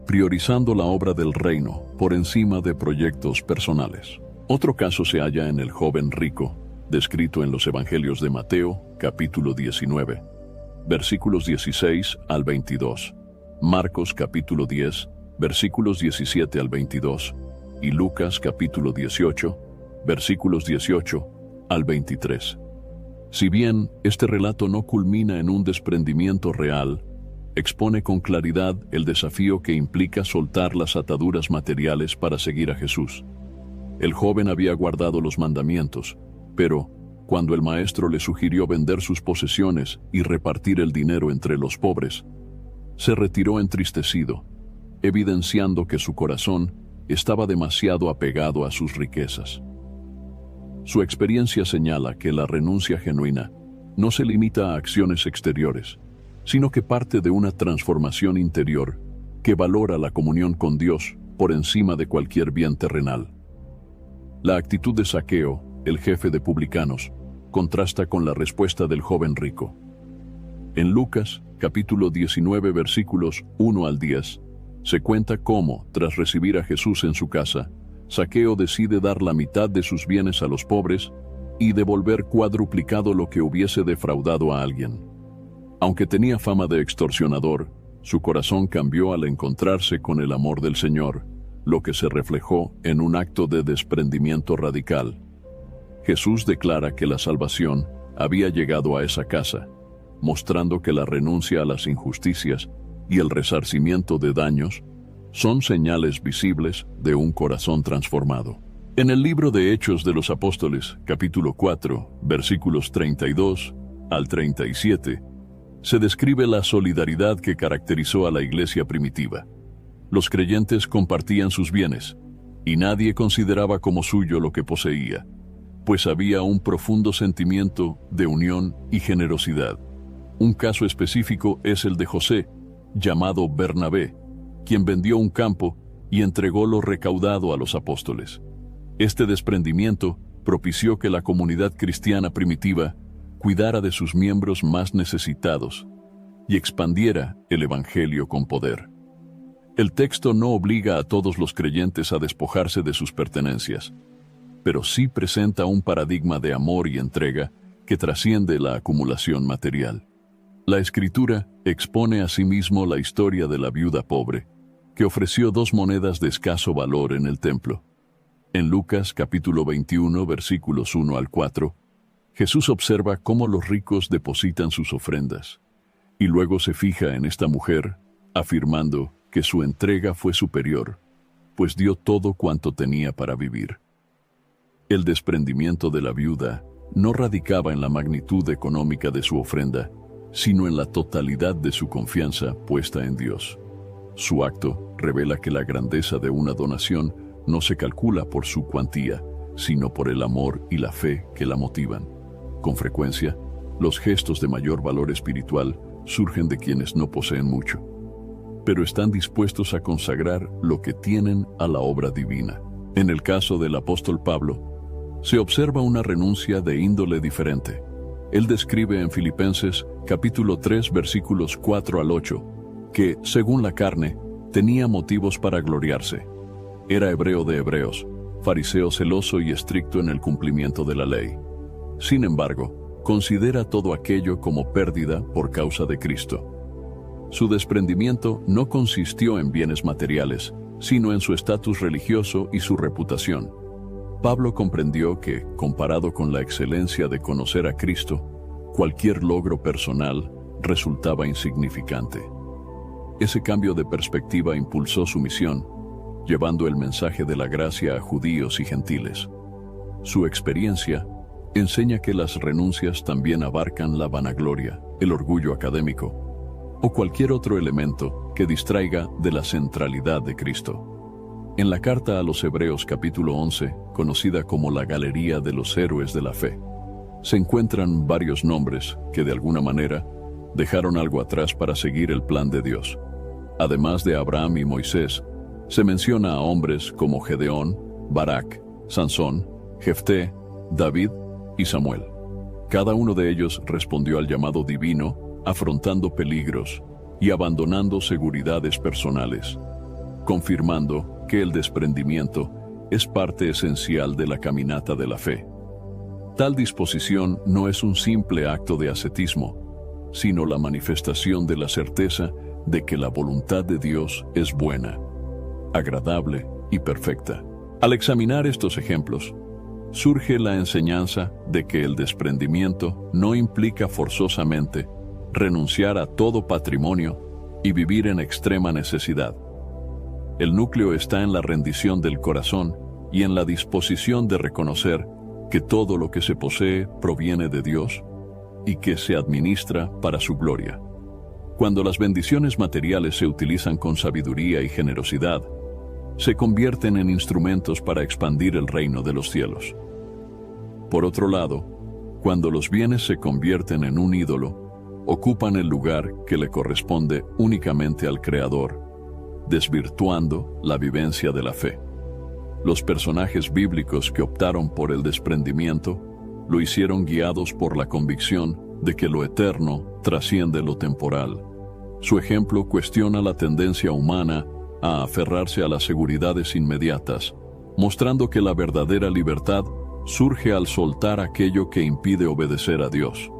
priorizando la obra del reino por encima de proyectos personales. Otro caso se halla en el joven rico, descrito en los Evangelios de Mateo, capítulo 19, versículos 16 al 22, Marcos capítulo 10, versículos 17 al 22, y Lucas capítulo 18, versículos 18 al 23. Si bien este relato no culmina en un desprendimiento real, expone con claridad el desafío que implica soltar las ataduras materiales para seguir a Jesús. El joven había guardado los mandamientos, pero cuando el maestro le sugirió vender sus posesiones y repartir el dinero entre los pobres, se retiró entristecido, evidenciando que su corazón estaba demasiado apegado a sus riquezas. Su experiencia señala que la renuncia genuina no se limita a acciones exteriores, sino que parte de una transformación interior que valora la comunión con Dios por encima de cualquier bien terrenal. La actitud de Zaqueo, el jefe de publicanos, contrasta con la respuesta del joven rico. En Lucas, capítulo 19, versículos 1 al 10, se cuenta cómo, tras recibir a Jesús en su casa, Zaqueo decide dar la mitad de sus bienes a los pobres y devolver cuadruplicado lo que hubiese defraudado a alguien. Aunque tenía fama de extorsionador, su corazón cambió al encontrarse con el amor del Señor, lo que se reflejó en un acto de desprendimiento radical. Jesús declara que la salvación había llegado a esa casa, mostrando que la renuncia a las injusticias y el resarcimiento de daños son señales visibles de un corazón transformado. En el libro de Hechos de los Apóstoles, capítulo 4, versículos 32 al 37, se describe la solidaridad que caracterizó a la iglesia primitiva. Los creyentes compartían sus bienes, y nadie consideraba como suyo lo que poseía, pues había un profundo sentimiento de unión y generosidad. Un caso específico es el de José, llamado Bernabé, quien vendió un campo y entregó lo recaudado a los apóstoles. Este desprendimiento propició que la comunidad cristiana primitiva cuidara de sus miembros más necesitados y expandiera el evangelio con poder. El texto no obliga a todos los creyentes a despojarse de sus pertenencias, pero sí presenta un paradigma de amor y entrega que trasciende la acumulación material. La Escritura expone asimismo la historia de la viuda pobre, que ofreció 2 monedas de escaso valor en el templo. En Lucas capítulo 21, versículos 1 al 4, Jesús observa cómo los ricos depositan sus ofrendas, y luego se fija en esta mujer, afirmando que su entrega fue superior, pues dio todo cuanto tenía para vivir. El desprendimiento de la viuda no radicaba en la magnitud económica de su ofrenda, sino en la totalidad de su confianza puesta en Dios. Su acto revela que la grandeza de una donación no se calcula por su cuantía, sino por el amor y la fe que la motivan. Con frecuencia, los gestos de mayor valor espiritual surgen de quienes no poseen mucho, pero están dispuestos a consagrar lo que tienen a la obra divina. En el caso del apóstol Pablo, se observa una renuncia de índole diferente. Él describe en Filipenses capítulo 3 versículos 4 al 8, que, según la carne, tenía motivos para gloriarse. Era hebreo de hebreos, fariseo celoso y estricto en el cumplimiento de la ley. Sin embargo, considera todo aquello como pérdida por causa de Cristo. Su desprendimiento no consistió en bienes materiales, sino en su estatus religioso y su reputación. Pablo comprendió que, comparado con la excelencia de conocer a Cristo, cualquier logro personal resultaba insignificante. Ese cambio de perspectiva impulsó su misión, llevando el mensaje de la gracia a judíos y gentiles. Su experiencia enseña que las renuncias también abarcan la vanagloria, el orgullo académico, o cualquier otro elemento que distraiga de la centralidad de Cristo. En la carta a los Hebreos capítulo 11, conocida como la Galería de los Héroes de la Fe, se encuentran varios nombres que de alguna manera dejaron algo atrás para seguir el plan de Dios. Además de Abraham y Moisés, se menciona a hombres como Gedeón, Barak, Sansón, Jefté, David y Samuel. Cada uno de ellos respondió al llamado divino, afrontando peligros y abandonando seguridades personales, confirmando que el desprendimiento es parte esencial de la caminata de la fe. Tal disposición no es un simple acto de ascetismo, sino la manifestación de la certeza de que la voluntad de Dios es buena, agradable y perfecta. Al examinar estos ejemplos, surge la enseñanza de que el desprendimiento no implica forzosamente renunciar a todo patrimonio y vivir en extrema necesidad. El núcleo está en la rendición del corazón y en la disposición de reconocer que todo lo que se posee proviene de Dios y que se administra para su gloria. Cuando las bendiciones materiales se utilizan con sabiduría y generosidad, se convierten en instrumentos para expandir el reino de los cielos. Por otro lado, cuando los bienes se convierten en un ídolo, ocupan el lugar que le corresponde únicamente al Creador, desvirtuando la vivencia de la fe. Los personajes bíblicos que optaron por el desprendimiento lo hicieron guiados por la convicción de que lo eterno trasciende lo temporal. Su ejemplo cuestiona la tendencia humana a aferrarse a las seguridades inmediatas, mostrando que la verdadera libertad surge al soltar aquello que impide obedecer a Dios.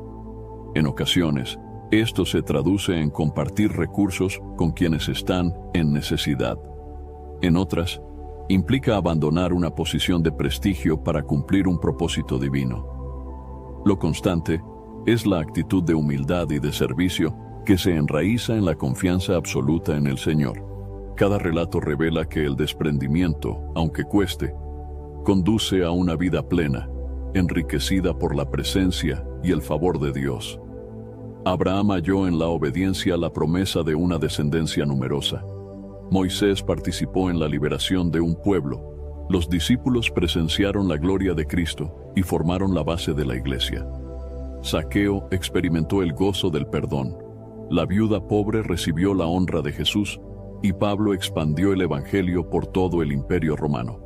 En ocasiones, esto se traduce en compartir recursos con quienes están en necesidad. En otras, implica abandonar una posición de prestigio para cumplir un propósito divino. Lo constante Es la actitud de humildad y de servicio que se enraiza en la confianza absoluta en el Señor. Cada relato revela que el desprendimiento, aunque cueste, conduce a una vida plena, enriquecida por la presencia y el favor de Dios. Abraham halló en la obediencia la promesa de una descendencia numerosa. Moisés participó en la liberación de un pueblo. Los discípulos presenciaron la gloria de Cristo y formaron la base de la iglesia. Zaqueo experimentó el gozo del perdón. La viuda pobre recibió la honra de Jesús y Pablo expandió el evangelio por todo el Imperio Romano.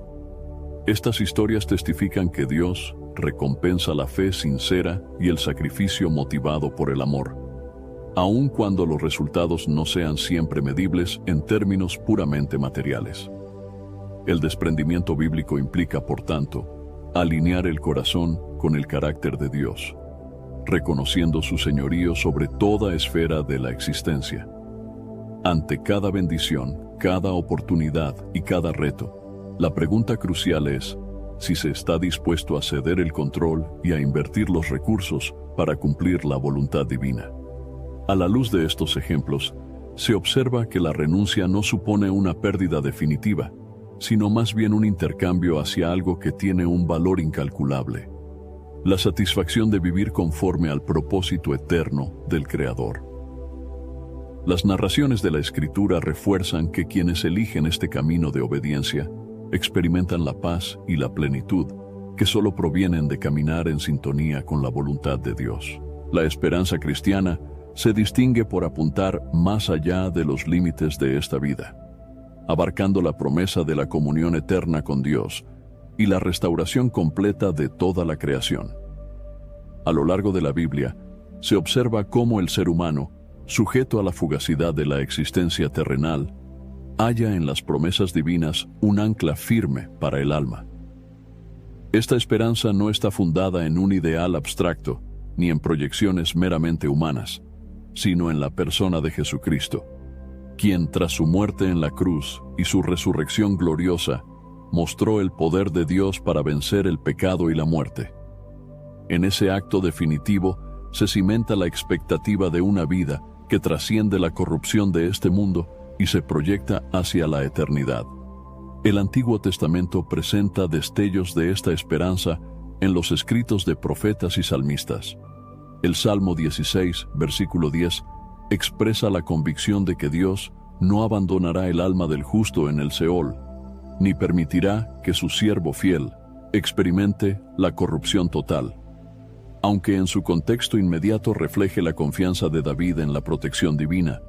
Estas historias testifican que Dios recompensa la fe sincera y el sacrificio motivado por el amor, aun cuando los resultados no sean siempre medibles en términos puramente materiales. El desprendimiento bíblico implica, por tanto, alinear el corazón con el carácter de Dios, reconociendo su señorío sobre toda esfera de la existencia. Ante cada bendición, cada oportunidad y cada reto, la pregunta crucial es si se está dispuesto a ceder el control y a invertir los recursos para cumplir la voluntad divina. A la luz de estos ejemplos, se observa que la renuncia no supone una pérdida definitiva, sino más bien un intercambio hacia algo que tiene un valor incalculable: la satisfacción de vivir conforme al propósito eterno del Creador. Las narraciones de la Escritura refuerzan que quienes eligen este camino de obediencia experimentan la paz y la plenitud que solo provienen de caminar en sintonía con la voluntad de Dios. La esperanza cristiana se distingue por apuntar más allá de los límites de esta vida, abarcando la promesa de la comunión eterna con Dios y la restauración completa de toda la creación. A lo largo de la Biblia, se observa cómo el ser humano, sujeto a la fugacidad de la existencia terrenal, halla en las promesas divinas un ancla firme para el alma. Esta esperanza no está fundada en un ideal abstracto ni en proyecciones meramente humanas, sino en la persona de Jesucristo, quien tras su muerte en la cruz y su resurrección gloriosa, mostró el poder de Dios para vencer el pecado y la muerte. En ese acto definitivo se cimenta la expectativa de una vida que trasciende la corrupción de este mundo y se proyecta hacia la eternidad. El Antiguo Testamento presenta destellos de esta esperanza en los escritos de profetas y salmistas. El Salmo 16, versículo 10, expresa la convicción de que Dios no abandonará el alma del justo en el Seol, ni permitirá que su siervo fiel experimente la corrupción total. Aunque en su contexto inmediato refleje la confianza de David en la protección divina,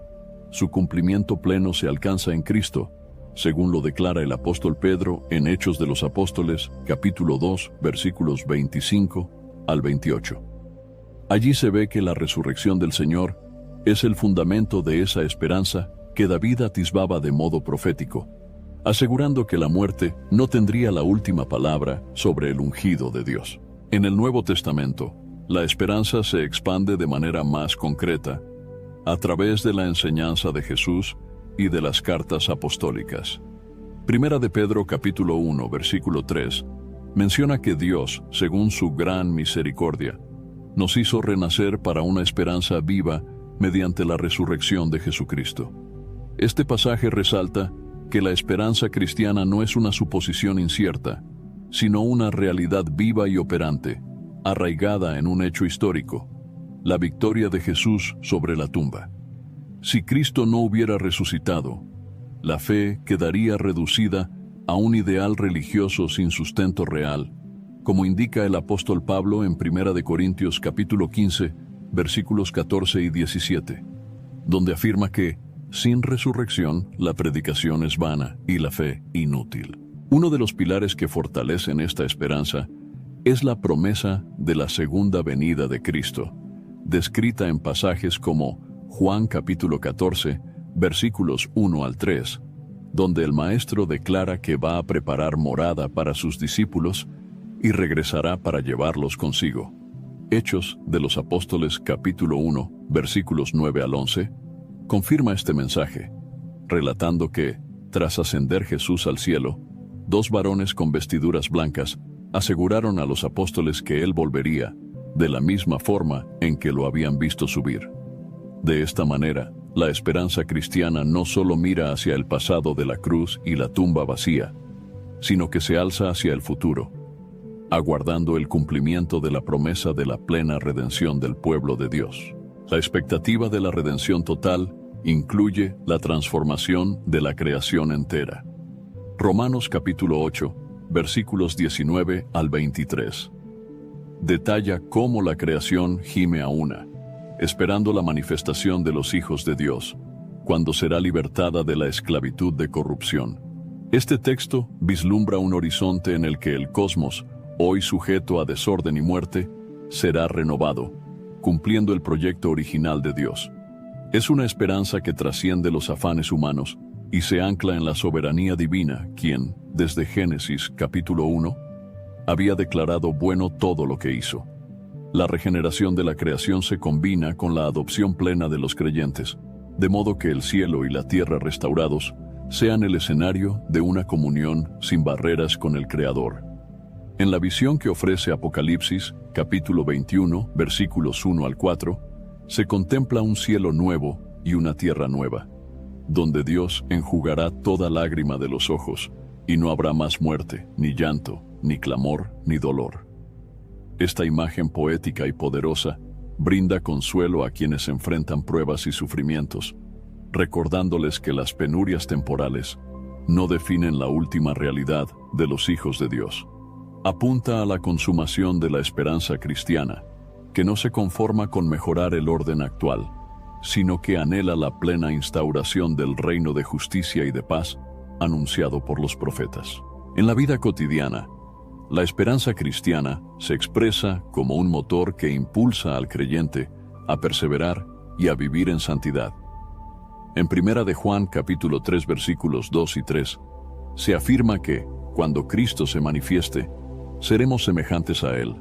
su cumplimiento pleno se alcanza en Cristo, según lo declara el apóstol Pedro en Hechos de los Apóstoles, capítulo 2, versículos 25 al 28. Allí se ve que la resurrección del Señor es el fundamento de esa esperanza que David atisbaba de modo profético, asegurando que la muerte no tendría la última palabra sobre el ungido de Dios. En el Nuevo Testamento, la esperanza se expande de manera más concreta a través de la enseñanza de Jesús y de las cartas apostólicas. Primera de Pedro capítulo 1, versículo 3, menciona que Dios, según su gran misericordia, nos hizo renacer para una esperanza viva mediante la resurrección de Jesucristo. Este pasaje resalta que la esperanza cristiana no es una suposición incierta, sino una realidad viva y operante, arraigada en un hecho histórico: la victoria de Jesús sobre la tumba. Si Cristo no hubiera resucitado, la fe quedaría reducida a un ideal religioso sin sustento real, como indica el apóstol Pablo en 1 Corintios capítulo 15, versículos 14 y 17, donde afirma que, sin resurrección, la predicación es vana y la fe inútil. Uno de los pilares que fortalecen esta esperanza es la promesa de la segunda venida de Cristo, descrita en pasajes como Juan capítulo 14, versículos 1 al 3, donde el Maestro declara que va a preparar morada para sus discípulos y regresará para llevarlos consigo. Hechos de los Apóstoles capítulo 1, versículos 9 al 11, confirma este mensaje, relatando que, tras ascender Jesús al cielo, 2 varones con vestiduras blancas aseguraron a los apóstoles que él volvería de la misma forma en que lo habían visto subir. De esta manera, la esperanza cristiana no solo mira hacia el pasado de la cruz y la tumba vacía, sino que se alza hacia el futuro, aguardando el cumplimiento de la promesa de la plena redención del pueblo de Dios. La expectativa de la redención total incluye la transformación de la creación entera. Romanos capítulo 8, versículos 19 al 23. Detalla cómo la creación gime a una, esperando la manifestación de los hijos de Dios, cuando será libertada de la esclavitud de corrupción. Este texto vislumbra un horizonte en el que el cosmos, hoy sujeto a desorden y muerte, será renovado, cumpliendo el proyecto original de Dios. Es una esperanza que trasciende los afanes humanos y se ancla en la soberanía divina, quien, desde Génesis capítulo 1, había declarado bueno todo lo que hizo. La regeneración de la creación se combina con la adopción plena de los creyentes, de modo que el cielo y la tierra restaurados sean el escenario de una comunión sin barreras con el Creador. En la visión que ofrece Apocalipsis, capítulo 21, versículos 1 al 4, se contempla un cielo nuevo y una tierra nueva, donde Dios enjugará toda lágrima de los ojos, y no habrá más muerte, ni llanto, ni clamor, ni dolor. Esta imagen poética y poderosa brinda consuelo a quienes enfrentan pruebas y sufrimientos, recordándoles que las penurias temporales no definen la última realidad de los hijos de Dios. Apunta a la consumación de la esperanza cristiana, que no se conforma con mejorar el orden actual, sino que anhela la plena instauración del reino de justicia y de paz anunciado por los profetas. En la vida cotidiana, la esperanza cristiana se expresa como un motor que impulsa al creyente a perseverar y a vivir en santidad. En 1 de Juan capítulo 3 versículos 2 y 3, se afirma que, cuando Cristo se manifieste, seremos semejantes a Él,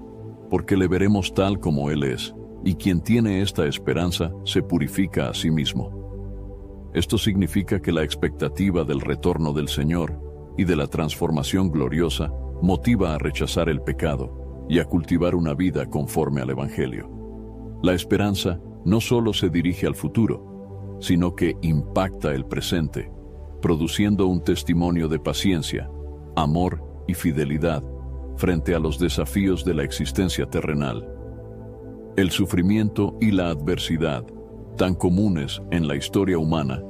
porque le veremos tal como Él es, y quien tiene esta esperanza se purifica a sí mismo. Esto significa que la expectativa del retorno del Señor y de la transformación gloriosa motiva a rechazar el pecado y a cultivar una vida conforme al Evangelio. La esperanza no solo se dirige al futuro, sino que impacta el presente, produciendo un testimonio de paciencia, amor y fidelidad frente a los desafíos de la existencia terrenal. El sufrimiento y la adversidad, tan comunes en la historia humana,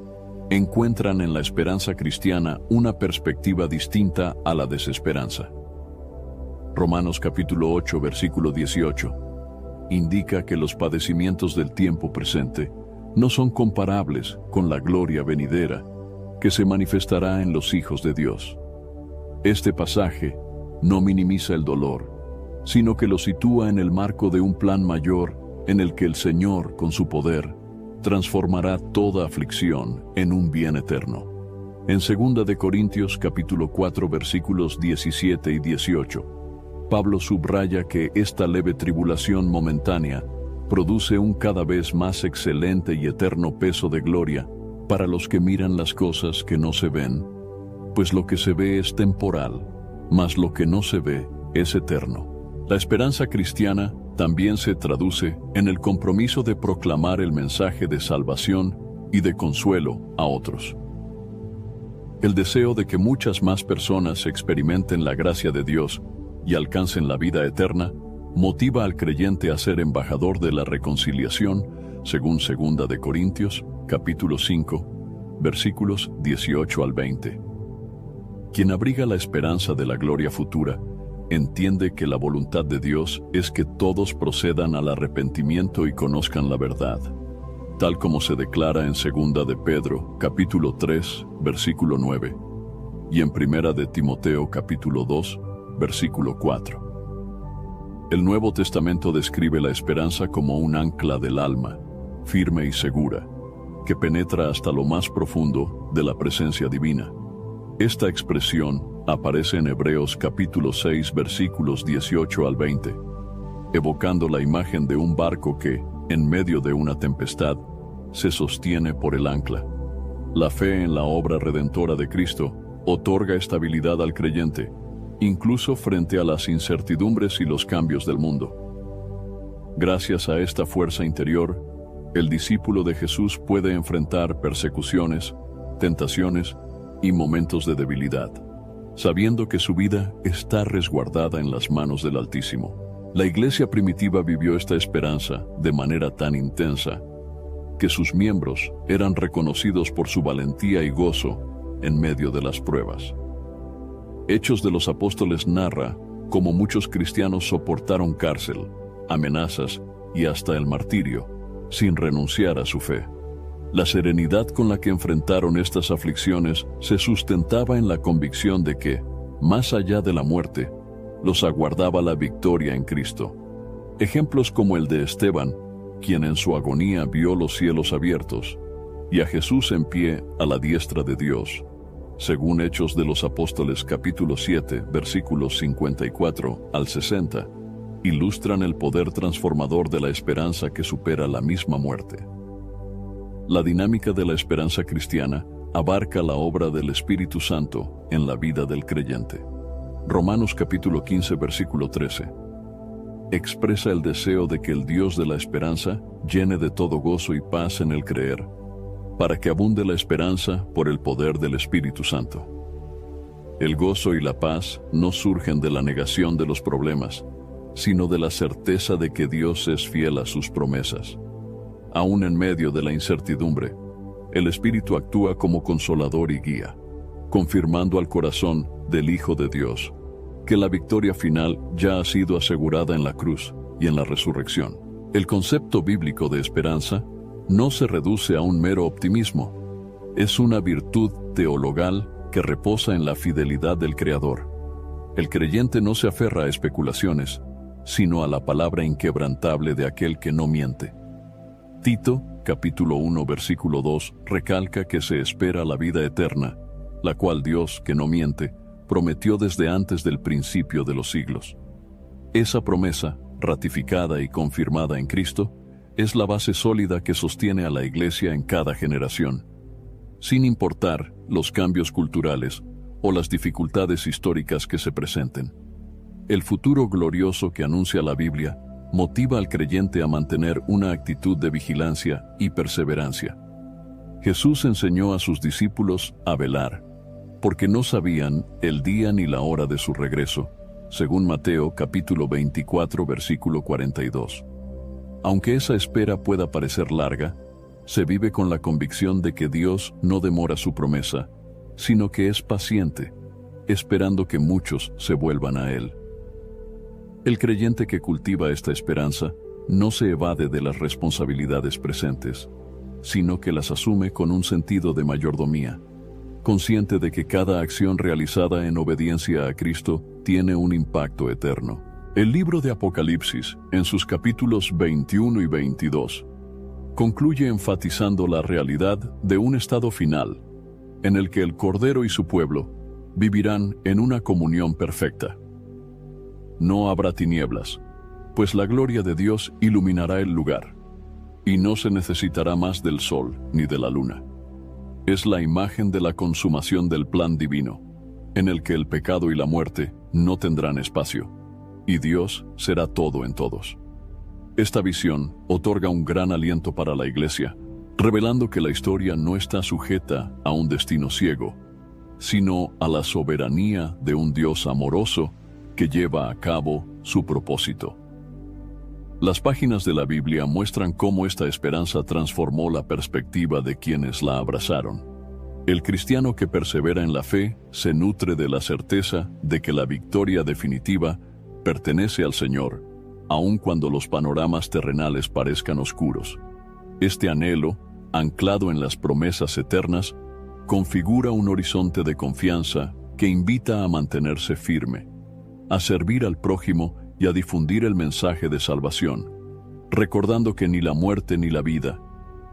encuentran en la esperanza cristiana una perspectiva distinta a la desesperanza. Romanos capítulo 8, versículo 18, indica que los padecimientos del tiempo presente no son comparables con la gloria venidera que se manifestará en los hijos de Dios. Este pasaje no minimiza el dolor, sino que lo sitúa en el marco de un plan mayor en el que el Señor, con su poder, transformará toda aflicción en un bien eterno. En 2 de Corintios capítulo 4 versículos 17 y 18, Pablo subraya que esta leve tribulación momentánea produce un cada vez más excelente y eterno peso de gloria para los que miran las cosas que no se ven, pues lo que se ve es temporal, mas lo que no se ve es eterno. La esperanza cristiana también se traduce en el compromiso de proclamar el mensaje de salvación y de consuelo a otros. El deseo de que muchas más personas experimenten la gracia de Dios y alcancen la vida eterna motiva al creyente a ser embajador de la reconciliación, según 2 de Corintios, capítulo 5, versículos 18 al 20. Quien abriga la esperanza de la gloria futura, entiende que la voluntad de Dios es que todos procedan al arrepentimiento y conozcan la verdad, tal como se declara en 2 de Pedro, capítulo 3, versículo 9, y en 1 de Timoteo, capítulo 2, versículo 4. El Nuevo Testamento describe la esperanza como un ancla del alma, firme y segura, que penetra hasta lo más profundo de la presencia divina. Esta expresión aparece en Hebreos capítulo 6 versículos 18 al 20, evocando la imagen de un barco que, en medio de una tempestad, se sostiene por el ancla. La fe en la obra redentora de Cristo otorga estabilidad al creyente, incluso frente a las incertidumbres y los cambios del mundo. Gracias a esta fuerza interior, el discípulo de Jesús puede enfrentar persecuciones, tentaciones y momentos de debilidad, sabiendo que su vida está resguardada en las manos del Altísimo. La iglesia primitiva vivió esta esperanza de manera tan intensa que sus miembros eran reconocidos por su valentía y gozo en medio de las pruebas. Hechos de los Apóstoles narra cómo muchos cristianos soportaron cárcel, amenazas y hasta el martirio, sin renunciar a su fe. La serenidad con la que enfrentaron estas aflicciones se sustentaba en la convicción de que, más allá de la muerte, los aguardaba la victoria en Cristo. Ejemplos como el de Esteban, quien en su agonía vio los cielos abiertos, y a Jesús en pie a la diestra de Dios, según Hechos de los Apóstoles capítulo 7, versículos 54 al 60, ilustran el poder transformador de la esperanza que supera la misma muerte. La dinámica de la esperanza cristiana abarca la obra del Espíritu Santo en la vida del creyente. Romanos capítulo 15, versículo 13. Expresa el deseo de que el Dios de la esperanza llene de todo gozo y paz en el creer, para que abunde la esperanza por el poder del Espíritu Santo. El gozo y la paz no surgen de la negación de los problemas, sino de la certeza de que Dios es fiel a sus promesas. Aún en medio de la incertidumbre, el Espíritu actúa como consolador y guía, confirmando al corazón del Hijo de Dios que la victoria final ya ha sido asegurada en la cruz y en la resurrección. El concepto bíblico de esperanza no se reduce a un mero optimismo. Es una virtud teologal que reposa en la fidelidad del Creador. El creyente no se aferra a especulaciones, sino a la palabra inquebrantable de aquel que no miente. Tito, capítulo 1, versículo 2, recalca que se espera la vida eterna, la cual Dios, que no miente, prometió desde antes del principio de los siglos. Esa promesa, ratificada y confirmada en Cristo, es la base sólida que sostiene a la Iglesia en cada generación, sin importar los cambios culturales o las dificultades históricas que se presenten. El futuro glorioso que anuncia la Biblia motiva al creyente a mantener una actitud de vigilancia y perseverancia. Jesús enseñó a sus discípulos a velar, porque no sabían el día ni la hora de su regreso, según Mateo capítulo 24, versículo 42. Aunque esa espera pueda parecer larga, se vive con la convicción de que Dios no demora su promesa, sino que es paciente, esperando que muchos se vuelvan a Él. El creyente que cultiva esta esperanza no se evade de las responsabilidades presentes, sino que las asume con un sentido de mayordomía, consciente de que cada acción realizada en obediencia a Cristo tiene un impacto eterno. El libro de Apocalipsis, en sus capítulos 21 y 22, concluye enfatizando la realidad de un estado final, en el que el Cordero y su pueblo vivirán en una comunión perfecta. No habrá tinieblas, pues la gloria de Dios iluminará el lugar, y no se necesitará más del sol ni de la luna. Es la imagen de la consumación del plan divino, en el que el pecado y la muerte no tendrán espacio, y Dios será todo en todos. Esta visión otorga un gran aliento para la Iglesia, revelando que la historia no está sujeta a un destino ciego, sino a la soberanía de un Dios amoroso que lleva a cabo su propósito. Las páginas de la Biblia muestran cómo esta esperanza transformó la perspectiva de quienes la abrazaron. El cristiano que persevera en la fe se nutre de la certeza de que la victoria definitiva pertenece al Señor, aun cuando los panoramas terrenales parezcan oscuros. Este anhelo, anclado en las promesas eternas, configura un horizonte de confianza que invita a mantenerse firme, a servir al prójimo y a difundir el mensaje de salvación, recordando que ni la muerte ni la vida,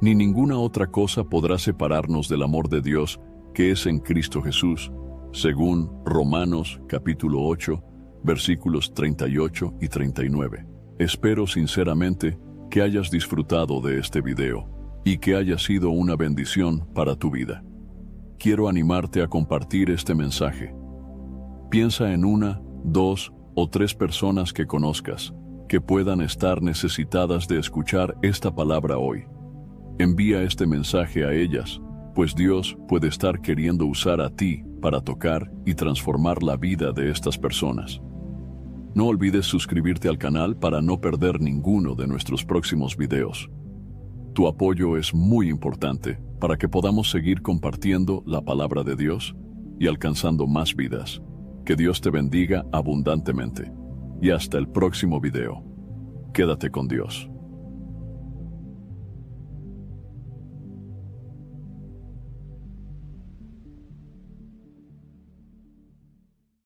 ni ninguna otra cosa podrá separarnos del amor de Dios que es en Cristo Jesús, según Romanos capítulo 8, versículos 38 y 39. Espero sinceramente que hayas disfrutado de este video y que haya sido una bendición para tu vida. Quiero animarte a compartir este mensaje. Piensa en 1, 2 o 3 personas que conozcas que puedan estar necesitadas de escuchar esta palabra hoy. Envía este mensaje a ellas, pues Dios puede estar queriendo usar a ti para tocar y transformar la vida de estas personas. No olvides suscribirte al canal para no perder ninguno de nuestros próximos videos. Tu apoyo es muy importante para que podamos seguir compartiendo la palabra de Dios y alcanzando más vidas. Que Dios te bendiga abundantemente. Y hasta el próximo video. Quédate con Dios.